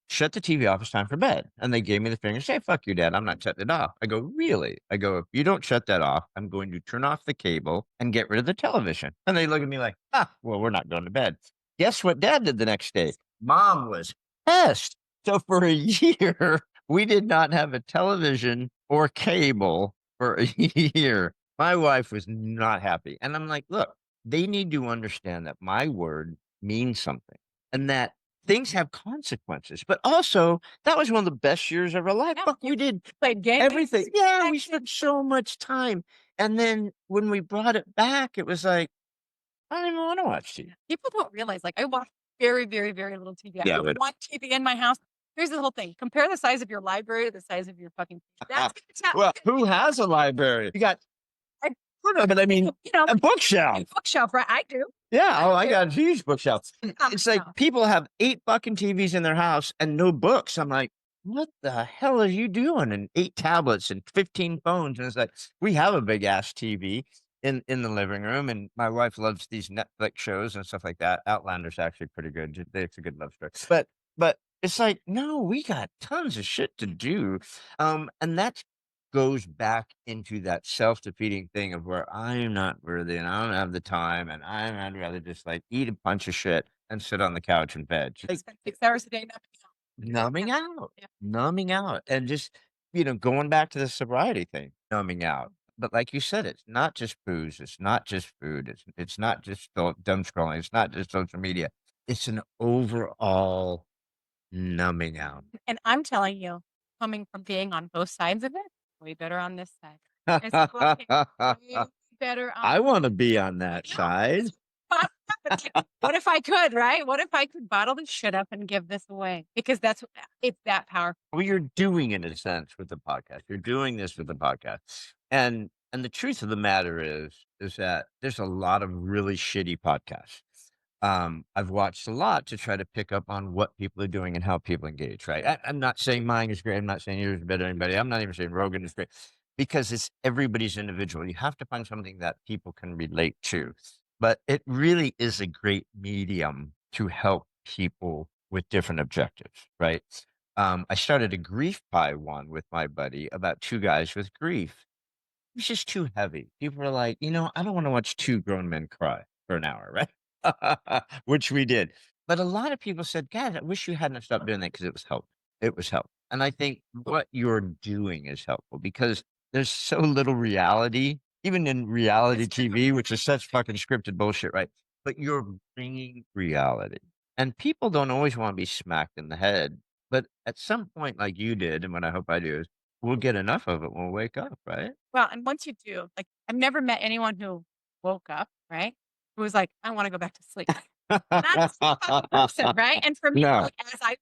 shut the TV off. It's time for bed. And they gave me the finger, say, fuck you, Dad. I'm not shutting it off. I go, really? I go, if you don't shut that off, I'm going to turn off the cable and get rid of the television. And they look at me like, well, we're not going to bed. Guess what Dad did the next day? Mom was pissed. So for a year, we did not have a television or cable for a year. My wife was not happy. And I'm like, look, they need to understand that my word means something, and that things have consequences. But also, that was one of the best years of our life. Yeah, Fuck, we did played games. everything. Yeah, we spent so much time. And then when we brought it back, it was like, I don't even want to watch TV. People don't realize, like, I watch very, very, very little TV. I Yeah, have but one TV in my house. Here's the whole thing. Compare the size of your library to the size of your fucking that's well, who has a library? You got, I- but I mean, a bookshelf. bookshelf, right? I do. Yeah, I do. got a huge bookshelf. It's like No. people have 8 fucking TVs in their house and no books. I'm like, what the hell are you doing? And 8 tablets and 15 phones. And it's like, we have a big ass TV in the living room, and my wife loves these Netflix shows and stuff like that. Outlander's actually pretty good. It's a good love story. But it's like, no, we got tons of shit to do. And that goes back into that self-defeating thing of where I am not worthy and I don't have the time, and I'd rather just like eat a bunch of shit and sit on the couch in bed. Just Spend 6 hours a day numbing out, Yeah. numbing out, and just, going back to the sobriety thing, numbing out. But like you said, it's not just booze, it's not just food, it's not just dumb scrolling, it's not just social media. It's an overall numbing out. And I'm telling you, coming from being on both sides of it, way better on this side. It's way better on I want to be on that side. what if I could, right? What if I could bottle this shit up and give this away? Because it's that powerful. Well, you're doing it in a sense with the podcast. You're doing this with the podcast. And the truth of the matter is that there's a lot of really shitty podcasts. I've watched a lot to try to pick up on what people are doing and how people engage, right? I'm not saying mine is great. I'm not saying yours is better than anybody. I'm not even saying Rogan is great, because it's everybody's individual. You have to find something that people can relate to. But it really is a great medium to help people with different objectives, right? I started a grief pie one with my buddy about 2 guys with grief. It was just too heavy. People were like, I don't want to watch 2 grown men cry for an hour, right? Which we did. But a lot of people said, God, I wish you hadn't stopped doing that because it was helpful. It was helpful. And I think what you're doing is helpful because there's so little reality, even in reality TV, which is such fucking scripted bullshit, right? But you're bringing reality. And people don't always want to be smacked in the head. But at some point, like you did, and what I hope I do is we'll get enough of it when we wake up, right? Well, and once you do, like, I've never met anyone who woke up, right? Who was like, I want to go back to sleep. That's the fucking person, right? And for me, No. like, as I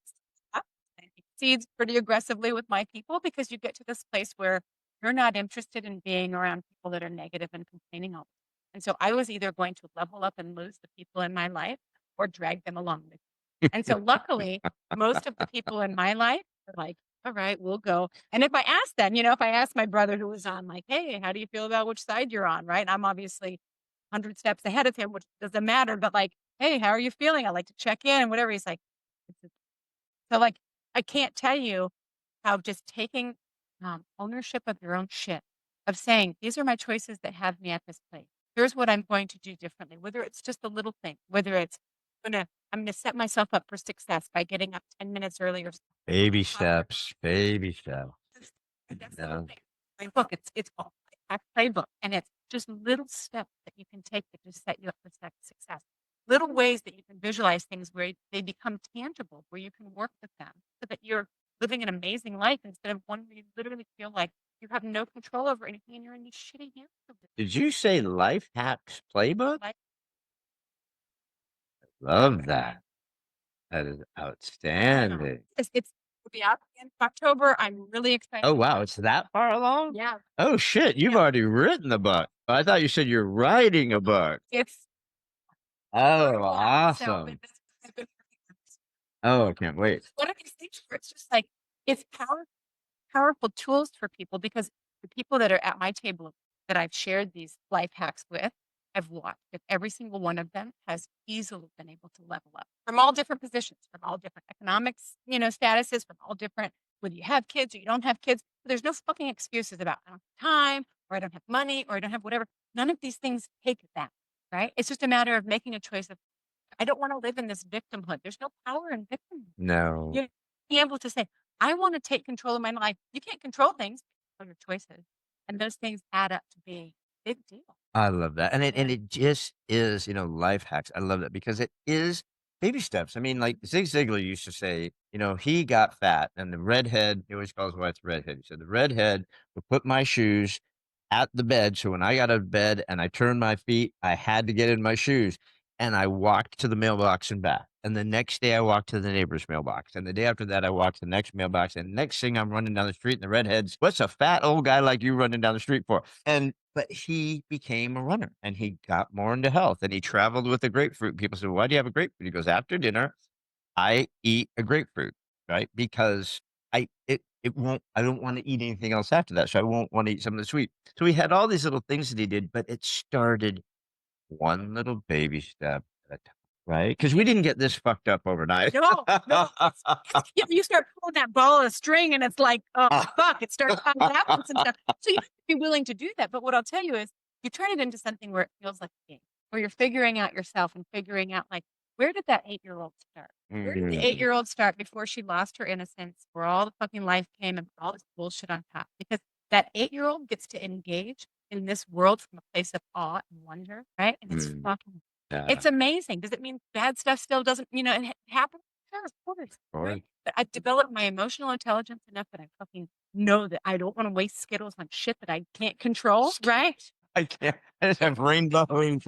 seeds pretty aggressively with my people, because you get to this place where you're not interested in being around people that are negative and complaining all the time. And so I was either going to level up and lose the people in my life or drag them along with me. And so luckily, most of the people in my life are like, all right, we'll go. And if I ask them, if I ask my brother who was on, like, hey, how do you feel about which side you're on, right? And I'm obviously 100 steps ahead of him, which doesn't matter, but like, hey, how are you feeling? I like to check in and whatever. He's like, so like, I can't tell you how just taking ownership of your own shit, of saying, these are my choices that have me at this place. Here's what I'm going to do differently, whether it's just a little thing, whether it's I'm going to set myself up for success by getting up 10 minutes earlier. Baby steps, baby steps. That's the whole thing. My book, it's called Hack Playbook, and it's just little steps that you can take that just set you up for success. Little ways that you can visualize things where they become tangible, where you can work with them so that you're living an amazing life instead of one where you literally feel like you have no control over anything and you're in these shitty hands. Did you say Life Hacks Playbook? Life. Love that. That is outstanding. It's will be out in October. I'm really excited. Oh, wow. It's that far along? Yeah. Oh, shit. You've already written the book. I thought you said you're writing a book. It's Oh, So, awesome. I've been working on this. Oh, I can't wait. One of these things where it's just like, it's powerful tools for people because the people that are at my table that I've shared these life hacks with, I've watched if every single one of them has easily been able to level up from all different positions, from all different economics, statuses, from all different, whether you have kids or you don't have kids. There's no fucking excuses about I don't have time or I don't have money or I don't have whatever. None of these things take that, right? It's just a matter of making a choice of I don't want to live in this victimhood. There's no power in victimhood. No. You're being able to say, I want to take control of my life. You can't control things, control your choices. And those things add up to be a big deal. I love that. And Yeah. it just is, life hacks. I love that because it is baby steps. I mean, like Zig Ziglar used to say, he got fat and the redhead, he always calls wife the redhead. He said the redhead would put my shoes at the bed. So when I got out of bed and I turned my feet, I had to get in my shoes. And I walked to the mailbox and back. And the next day I walked to the neighbor's mailbox. And the day after that, I walked to the next mailbox. And next thing I'm running down the street and the redhead's, what's a fat old guy like you running down the street for? But he became a runner and he got more into health and he traveled with a grapefruit. People said, why do you have a grapefruit? He goes, after dinner, I eat a grapefruit, right? Because I don't want to eat anything else after that. So I won't want to eat something that's sweet. So he had all these little things that he did, but it started one little baby step at a time, right? Because we didn't get this fucked up overnight. No. You start pulling that ball of string and it's like, oh, fuck, it starts popping out and stuff. So you have to be willing to do that. But what I'll tell you is you turn it into something where it feels like a game, where you're figuring out yourself and figuring out like, where did that 8-year-old start? Where did the 8-year-old start before she lost her innocence, where all the fucking life came and all this bullshit on top? Because that 8-year-old gets to engage in this world from a place of awe and wonder, right? And it's fucking, it's amazing. Does it mean bad stuff still doesn't, it happens? Sure, of course. Right? But I've developed my emotional intelligence enough that I fucking know that I don't want to waste Skittles on shit that I can't control, right? I can't. I just have rainbow wings.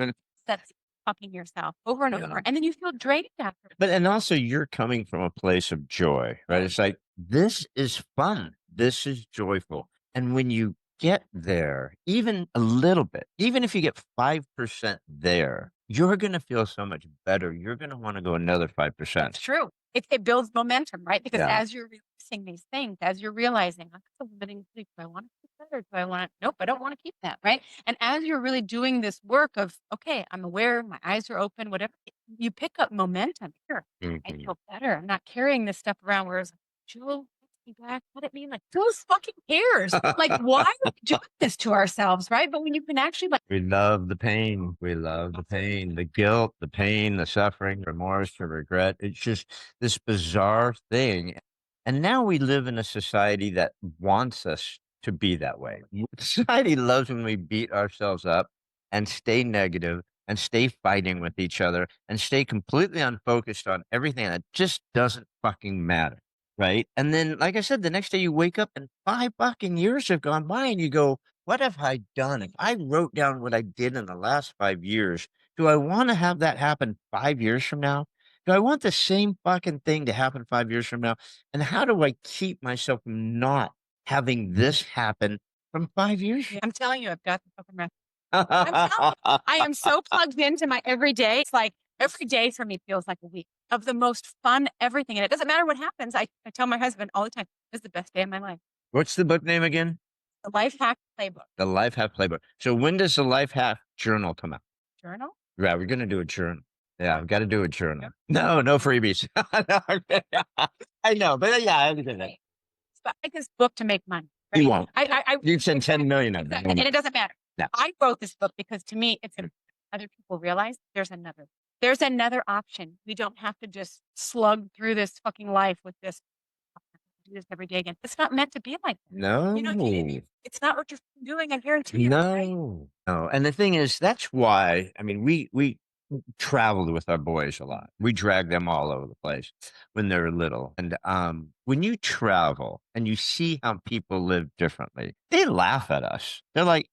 That's fucking yourself over and over. And then you feel drained after. But and also you're coming from a place of joy, right? It's like, this is fun. This is joyful. And when you get there, even a little bit, even if you get 5% there, you're going to feel so much better. You're going to want to go another 5%. It's true. It builds momentum, right? Because as you're releasing these things, as you're realizing, I'm still limiting sleep. Do I want to keep that or do I want to? Nope, I don't want to keep that, right? And as you're really doing this work of, okay, I'm aware, my eyes are open, whatever, you pick up momentum. Here, I feel better. I'm not carrying this stuff around where it's like, Jewel, me back. What it mean? Like, who's fucking cares? Like, why are we doing this to ourselves, right? But when you can actually like, we love the pain. We love the pain, the guilt, the pain, the suffering, remorse, the regret. It's just this bizarre thing. And now we live in a society that wants us to be that way. Society loves when we beat ourselves up and stay negative and stay fighting with each other and stay completely unfocused on everything that just doesn't fucking matter. Right. And then, like I said, the next day you wake up and 5 fucking years have gone by and you go, what have I done? If I wrote down what I did in the last 5 years, do I want to have that happen 5 years from now? Do I want the same fucking thing to happen 5 years from now? And how do I keep myself from not having this happen from 5 years? I'm telling you, I've got the fucking rest. I am so plugged into my everyday. It's like every day for me feels like a week of the most fun everything. And it doesn't matter what happens. I tell my husband all the time, this is the best day of my life. What's the book name again? The Life Hack Playbook. The Life Hack Playbook. So when does the Life Hack Journal come out? Journal? Yeah, we're going to do a journal. Yeah, I've got to do a journal. Yep. No freebies. I know, but yeah, I understand that. I like this book to make money. Right? You won't. You've sent 10 million of them. And it doesn't matter. No. I wrote this book because to me, it's other people realize there's another option. We don't have to just slug through this fucking life with this. Do this every day again. It's not meant to be like that. No. It's not what you're doing. I guarantee you. No. Right? No. And the thing is, that's why, I mean, we traveled with our boys a lot. We drag them all over the place when they're little. And when you travel and you see how people live differently, they laugh at us. They're like,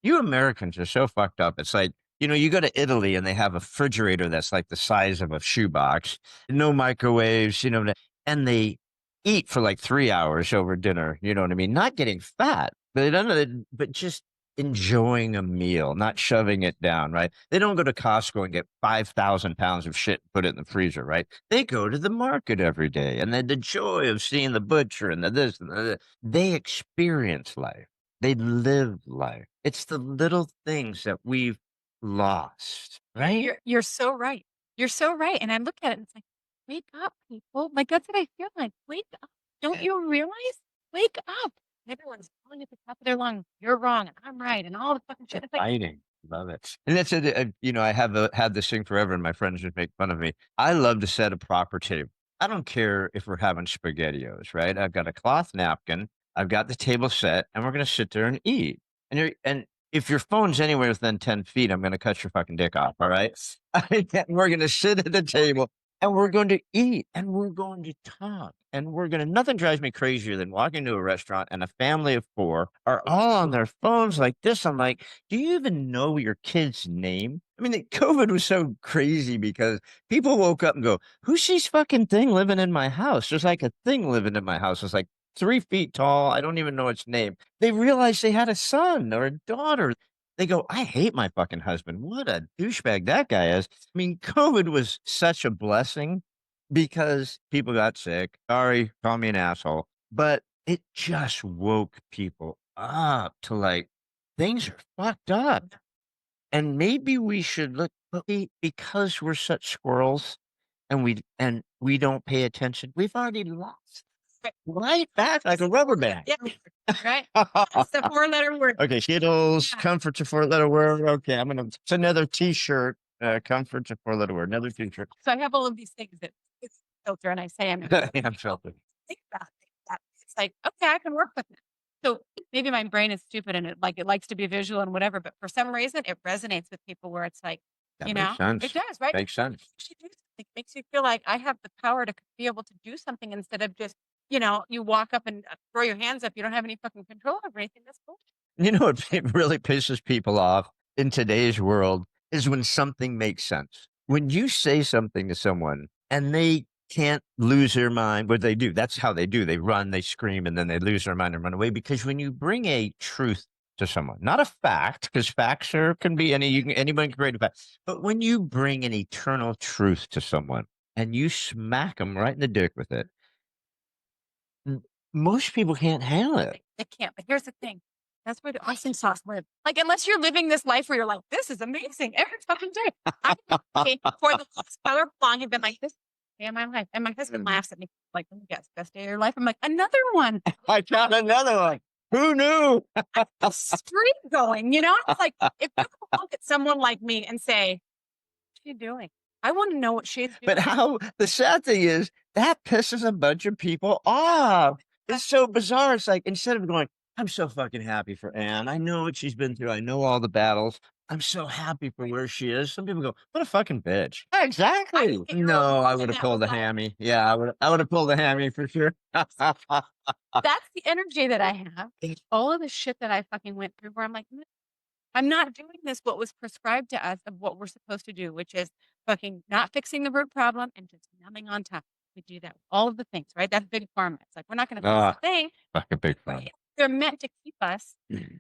you Americans are so fucked up. It's like, you go to Italy and they have a refrigerator that's like the size of a shoebox, no microwaves, and they eat for like 3 hours over dinner. You know what I mean? Not getting fat, but just enjoying a meal, not shoving it down, right? They don't go to Costco and get 5,000 pounds of shit and put it in the freezer, right? They go to the market every day, and then the joy of seeing the butcher and the this and the that. They experience life. They live life. It's the little things that we've lost, right? You're so right. You're so right. And I look at it and it's like, wake up, people. Like that's what I feel like. Wake up. Don't you realize? Wake up. And everyone's calling at the top of their lungs. You're wrong and I'm right and all the fucking shit. It's like, Fighting. Love it. And that's it. I have had this thing forever, and my friends just make fun of me. I love to set a proper table. I don't care if we're having SpaghettiOs, right? I've got a cloth napkin. I've got the table set, and we're gonna sit there and eat. And if your phone's anywhere within 10 feet, I'm gonna cut your fucking dick off. All right. We're gonna sit at the table and we're going to eat and we're going to talk and nothing drives me crazier than walking to a restaurant and a family of four are all on their phones like this. I'm like, do you even know your kid's name? I mean, COVID was so crazy because people woke up and go, who's this fucking thing living in my house? There's like a thing living in my house. It's like 3 feet tall. I don't even know its name. They realized they had a son or a daughter. They go, I hate my fucking husband. What a douchebag that guy is. I mean, COVID was such a blessing because people got sick. Sorry, call me an asshole. But it just woke people up to like, things are fucked up. And maybe we should look, but because we're such squirrels and we don't pay attention, we've already lost right back like a rubber band. yeah, right. That's the 4-letter word. Okay, Skittles, Yeah. comfort's a 4-letter word. Okay, it's another T-shirt. Comfort's a 4-letter word. Another T-shirt. So I have all of these things that it's filter and I say I'm I'm filtered. think about that. It's like, okay, I can work with it. So maybe my brain is stupid and it likes to be visual and whatever, but for some reason it resonates with people where it's like, That you makes know, sense. it does, right? Makes sense. Makes you do something, makes you feel like I have the power to be able to do something instead of just, you walk up and throw your hands up. You don't have any fucking control over anything. That's bullshit. You know what really pisses people off in today's world is when something makes sense. When you say something to someone and they can't lose their mind, what they do, that's how they do. They run, they scream, and then they lose their mind and run away. Because when you bring a truth to someone, not a fact, because facts can be anybody can create a fact, but when you bring an eternal truth to someone and you smack them right in the dick with it, most people can't handle it. They can't. But here's the thing. That's where the awesome sauce lives. Like, unless you're living this life where you're like, this is amazing every fucking day. For the last however long, I've been like, this day of my life. And my husband laughs at me, like, let me guess, best day of your life. I'm like, another one. I got another one. Who knew? A streak going, It's like, if you look at someone like me and say, what's she doing? I want to know what she's doing. But the sad thing is that pisses a bunch of people off. It's so bizarre. It's like, instead of going, I'm so fucking happy for Anne. I know what she's been through. I know all the battles. I'm so happy for where she is. Some people go, what a fucking bitch. Yeah, exactly. No, I would have pulled the hammy. Yeah, I would have pulled the hammy for sure. That's the energy that I have. All of the shit that I fucking went through where I'm like, I'm not doing this what was prescribed to us of what we're supposed to do, which is fucking not fixing the root problem and just numbing on top. We do that with all of the things, right? That's big pharma. It's like, we're not going to fix the thing. Fucking big but fun. they're meant to keep us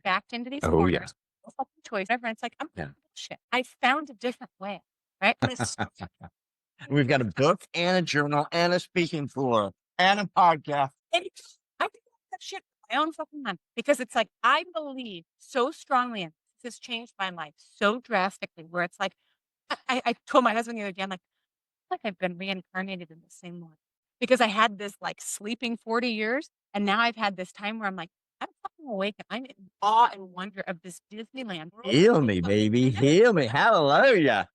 backed into these Oh, corners. yeah. No fucking choice. Whatever. And it's like, I'm Yeah. bullshit. I found a different way, right? We've got a book and a journal and a speaking tour and a podcast. And I do that shit with my own fucking mind because it's like, I believe so strongly in this has changed my life so drastically where it's like, I told my husband the other day, I'm like I've been reincarnated in the same one because I had this like sleeping 40 years. And now I've had this time where I'm like, I'm fucking awake and I'm in awe and wonder of this Disneyland world. Heal me, baby. Heal me. Hallelujah.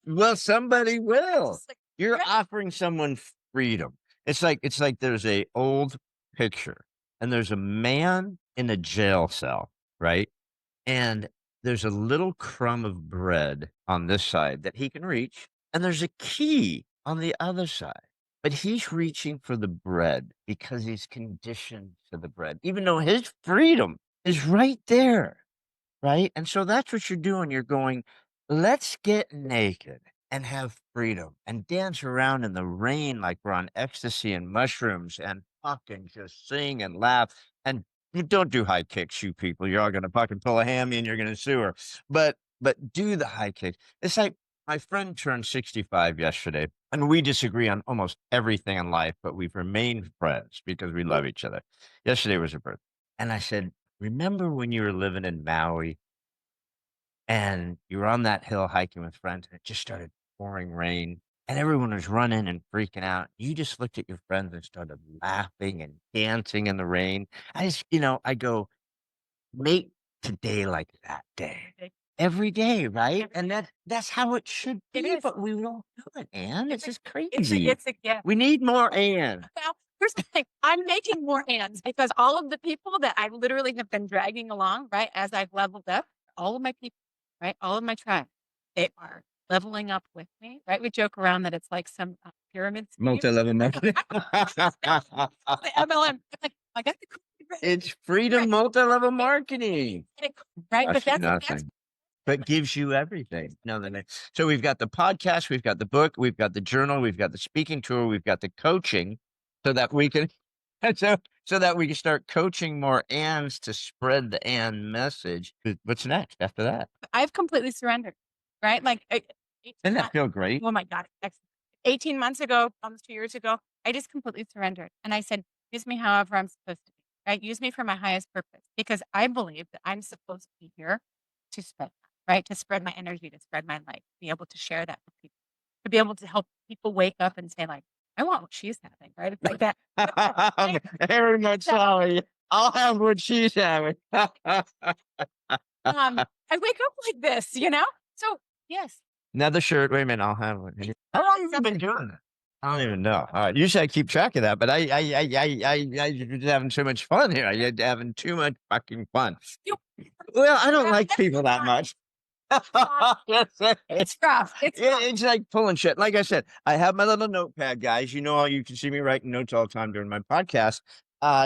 Well, somebody will. It's like, You're right. offering someone freedom. It's like there's a old picture and there's a man in a jail cell, right? And there's a little crumb of bread on this side that he can reach, and there's a key on the other side. But he's reaching for the bread because he's conditioned to the bread, even though his freedom is right there. Right? And so that's what you're doing. You're going, let's get naked and have freedom and dance around in the rain like we're on ecstasy and mushrooms and fucking just sing and laugh and don't do high kicks, you people. You're all gonna fucking pull a hammy and you're gonna sue her. But do the high kick. It's like my friend turned 65 yesterday, and we disagree on almost everything in life, but we've remained friends because we love each other. Yesterday was her birthday. And I said, remember when you were living in Maui and you were on that hill hiking with friends and it just started pouring rain and everyone was running and freaking out. You just looked at your friends and started laughing and dancing in the rain. I go, make today like that day. Every day, right? And that's how it should It be, is. but we don't do it, Anne. It's just It's crazy. it's a gift. We need more Anne. Well, here's the thing. I'm making more hands because all of the people that I literally have been dragging along, right, as I've leveled up, all of my people, right, all of my tribe, they are leveling up with me, right? We joke around that it's like some pyramid scheme. Multi-level marketing. The MLM. Like, I got the It's freedom multi-level marketing. right, but Costs you that's nothing, but gives you everything. No, so we've got the podcast, we've got the book, we've got the journal, we've got the speaking tour, we've got the coaching, so that we can so that we can start coaching more Anns to spread the Ann message. What's next after that? I've completely surrendered, right? Like, Doesn't that feel great? oh my God. 18 months ago, almost 2 years ago, I just completely surrendered. And I said, use me however I'm supposed to be, right? Use me for my highest purpose because I believe that I'm supposed to be here to spread that, right? To spread my energy, to spread my light, be able to share that with people, to be able to help people wake up and say, like, I want what she's having, right? It's like that. Very much sorry. I'll have what she's having. I wake up like this, you know? So, yes. Another shirt. Wait a minute. I'll have one. How long have you been doing that? I don't even know. All right. Usually I keep track of that, but I just having so much fun here. I'm having too much fucking fun. Well, I don't like people that much. It's rough. It's like pulling shit. Like I said, I have my little notepad, guys. You know, you can see me writing notes all the time during my podcast.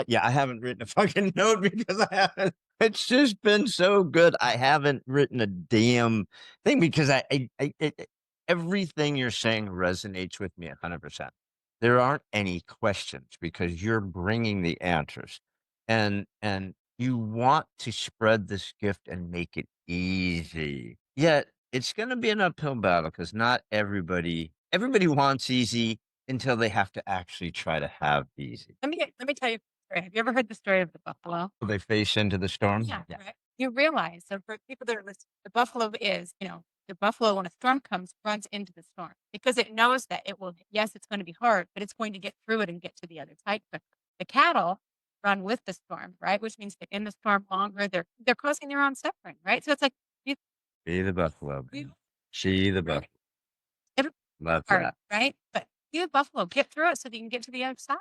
Yeah, I haven't written a fucking note because I haven't. It's just been so good. I haven't written a damn thing because everything you're saying resonates with me 100%. There aren't any questions because you're bringing the answers, and you want to spread this gift and make it easy. Yet it's going to be an uphill battle because not everybody wants easy until they have to actually try to have easy. Let me tell you a story. Have you ever heard the story of the buffalo? They face into the storm. Yeah. Right. You realize, so for people that are listening, the buffalo is, the buffalo, when a storm comes, runs into the storm because it knows that it will, yes, it's going to be hard, but it's going to get through it and get to the other side. But the cattle run with the storm, right? Which means they're in the storm longer. They're causing their own suffering, right? So it's like, Be the buffalo. She the buffalo. Love hard, that. right? But be a buffalo, get through it so that you can get to the other side.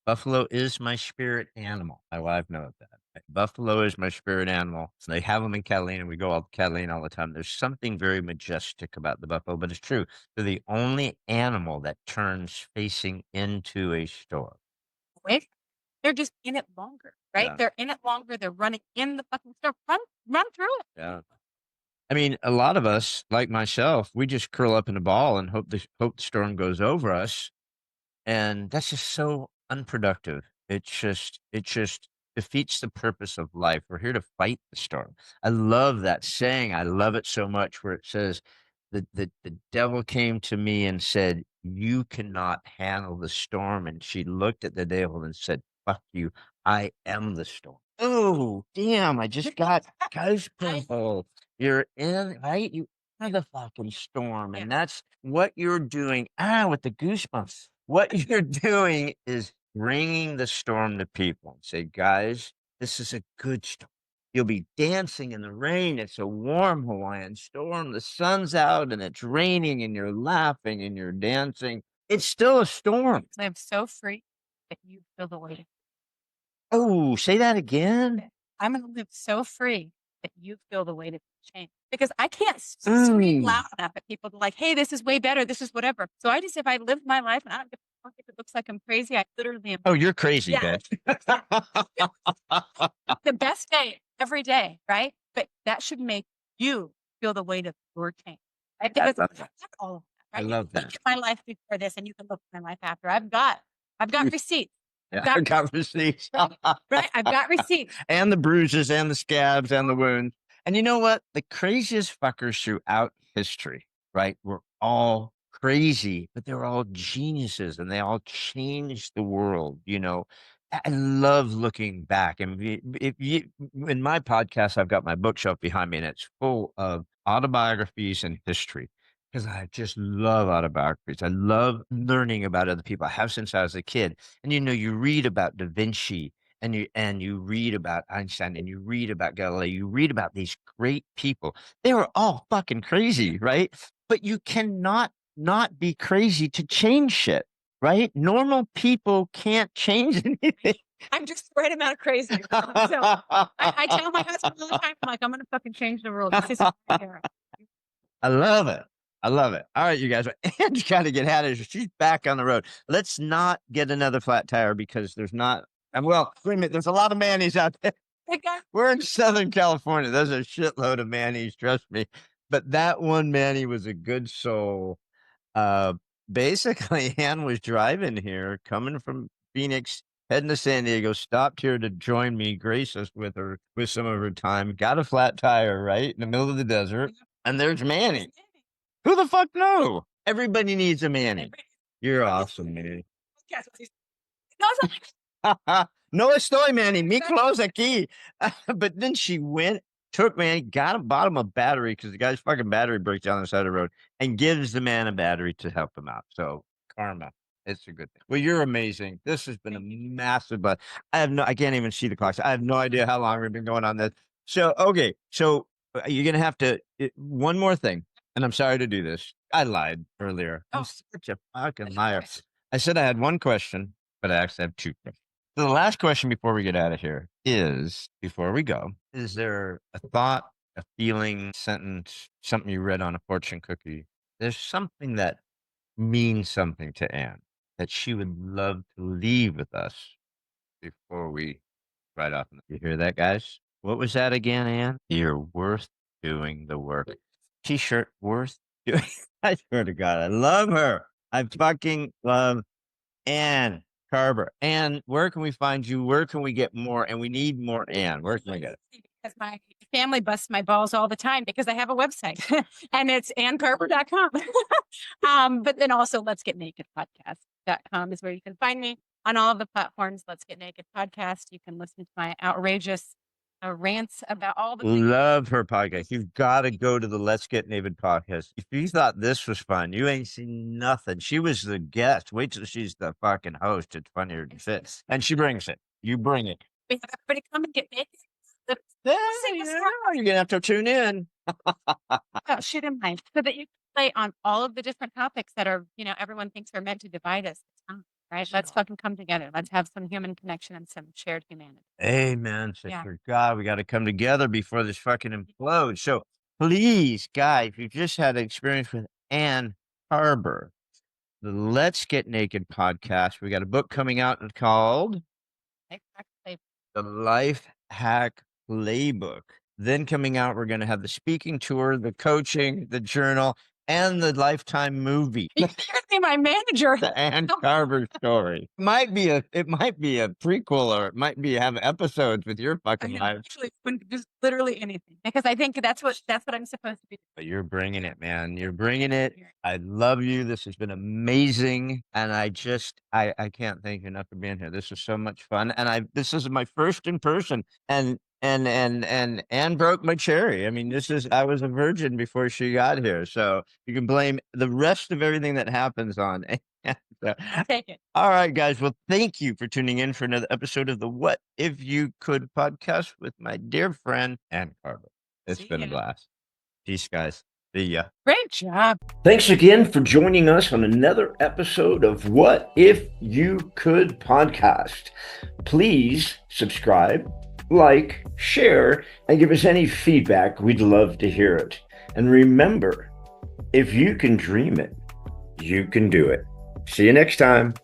Buffalo is my spirit animal. My wife knows that. Buffalo is my spirit animal. So they have them in Catalina. We go out to Catalina all the time. There's something very majestic about the buffalo, but it's true. They're the only animal that turns facing into a storm. Wait, they're just in it longer, right? Yeah. They're in it longer. They're running in the fucking storm. Run through it. Yeah. I mean, a lot of us, like myself, we just curl up in a ball and hope the storm goes over us. And that's just so unproductive. It just defeats the purpose of life. We're here to fight the storm. I love that saying. I love it so much where it says the devil came to me and said, you cannot handle the storm. And she looked at the devil and said, fuck you. I am the storm. Oh, damn. I just got goosebumps. You're in, right? You are the fucking storm. And that's what you're doing. With the goosebumps. What you're doing is bringing the storm to people and say, guys, this is a good storm. You'll be dancing in the rain. It's a warm Hawaiian storm. The sun's out and it's raining and you're laughing and you're dancing. It's still a storm. Live so free that you feel the weight. Oh, say that again. I'm going to live so free that you feel the weight of change. Because I can't scream loud enough at people like, hey, this is way better. This is whatever. So if I live my life and I don't give a fuck if it looks like I'm crazy, I literally am. Oh, you're crazy, bitch. The best day every day, right? But that should make you feel the weight of your change. Right? Because all of that, right? I love that. Look at my life before this, and you can look at my life after. I've got receipts. Yeah, I got receipts. Right? I've got receipts. And the bruises and the scabs and the wounds. And you know what? The craziest fuckers throughout history, right, were all crazy, but they were all geniuses and they all changed the world. I love looking back. And if you, in my podcast, I've got my bookshelf behind me and it's full of autobiographies and history because I just love autobiographies. I love learning about other people. I have since I was a kid. And you read about Da Vinci and you read about Einstein and you read about Galileo, you read about these great people. They were all fucking crazy, right? But you cannot not be crazy to change shit, right? Normal people can't change anything. I'm just the right amount of crazy. So I tell my husband all the time, I'm like, I'm gonna fucking change the world. This is my era. I love it. I love it. All right, you guys. Anne's got to get out of here. She's back on the road. Let's not get another flat tire because there's not. And well, wait a minute. There's a lot of Mannies out there. We're in Southern California. There's a shitload of Mannies, trust me. But that one Manny was a good soul. Basically, Ann was driving here, coming from Phoenix, heading to San Diego, stopped here to join me, grace us with some of her time, got a flat tire right in the middle of the desert, and there's Manny. Who the fuck know? Everybody needs a Manny. You're awesome, man. No estoy, Manny. Mi close aquí. But then she took Manny, bought him a battery because the guy's fucking battery breaks down on the side of the road and gives the man a battery to help him out. So karma. It's a good thing. Well, you're amazing. This has been a massive, but I can't even see the clocks. I have no idea how long we've been going on this. So, okay. So you're going to have to, one more thing. And I'm sorry to do this. I lied earlier. I'm such a fucking liar. I said I had one question, but I actually have two questions. So the last question before we get out of here is, before we go, is there a thought, a feeling, sentence, something you read on a fortune cookie? There's something that means something to Anne that she would love to leave with us before we ride off. You hear that, guys? What was that again, Anne? You're worth doing the work. T-shirt worth doing. I swear to God, I love her. I fucking love Anne Karber. Anne, where can we find you? Where can we get more? And we need more Anne. Where can we get it? Because my family busts my balls all the time because I have a website and it's annkarber.com. But then also Let's Get Naked podcast.com is where you can find me on all of the platforms. Let's Get Naked podcast. You can listen to my outrageous rants about all the things. Love her podcast. You've got to go to the Let's Get Naked podcast. If you thought this was fun, you ain't seen nothing. She was the guest. Wait till she's the fucking host. It's funnier than shit. And she brings it. You bring it. We have everybody come and get naked. You're gonna have to tune in. Oh, shoot in mind so that you can play on all of the different topics that are, everyone thinks are meant to divide us. Right? Let's fucking come together. Let's have some human connection and some shared humanity. Amen, sister. God, we got to come together before this fucking implodes. So please, guys, if you just had an experience with Anne Karber, the Let's Get Naked podcast. We got a book coming out called The Life Hack Playbook. Then coming out, we're going to have the speaking tour, the coaching, the journal, and the Lifetime movie. You can't be my manager. The Anne Karber story. It might be a prequel, or it might be have episodes with your fucking life. Actually, just literally anything, because I think that's what I'm supposed to be. But you're bringing it, man. You're bringing it. I love you. This has been amazing, and I can't thank you enough for being here. This was so much fun, and this is my first in person, and Anne broke my cherry. I mean, I was a virgin before she got here, so you can blame the rest of everything that happens on Anne. So, take it. All right, guys. Well, thank you for tuning in for another episode of the What If You Could podcast with my dear friend Anne Karber. It's been a blast. Peace, guys. See ya. Great job. Thanks again for joining us on another episode of What If You Could podcast. Please subscribe, like, share, and give us any feedback. We'd love to hear it. And remember, if you can dream it, you can do it. See you next time.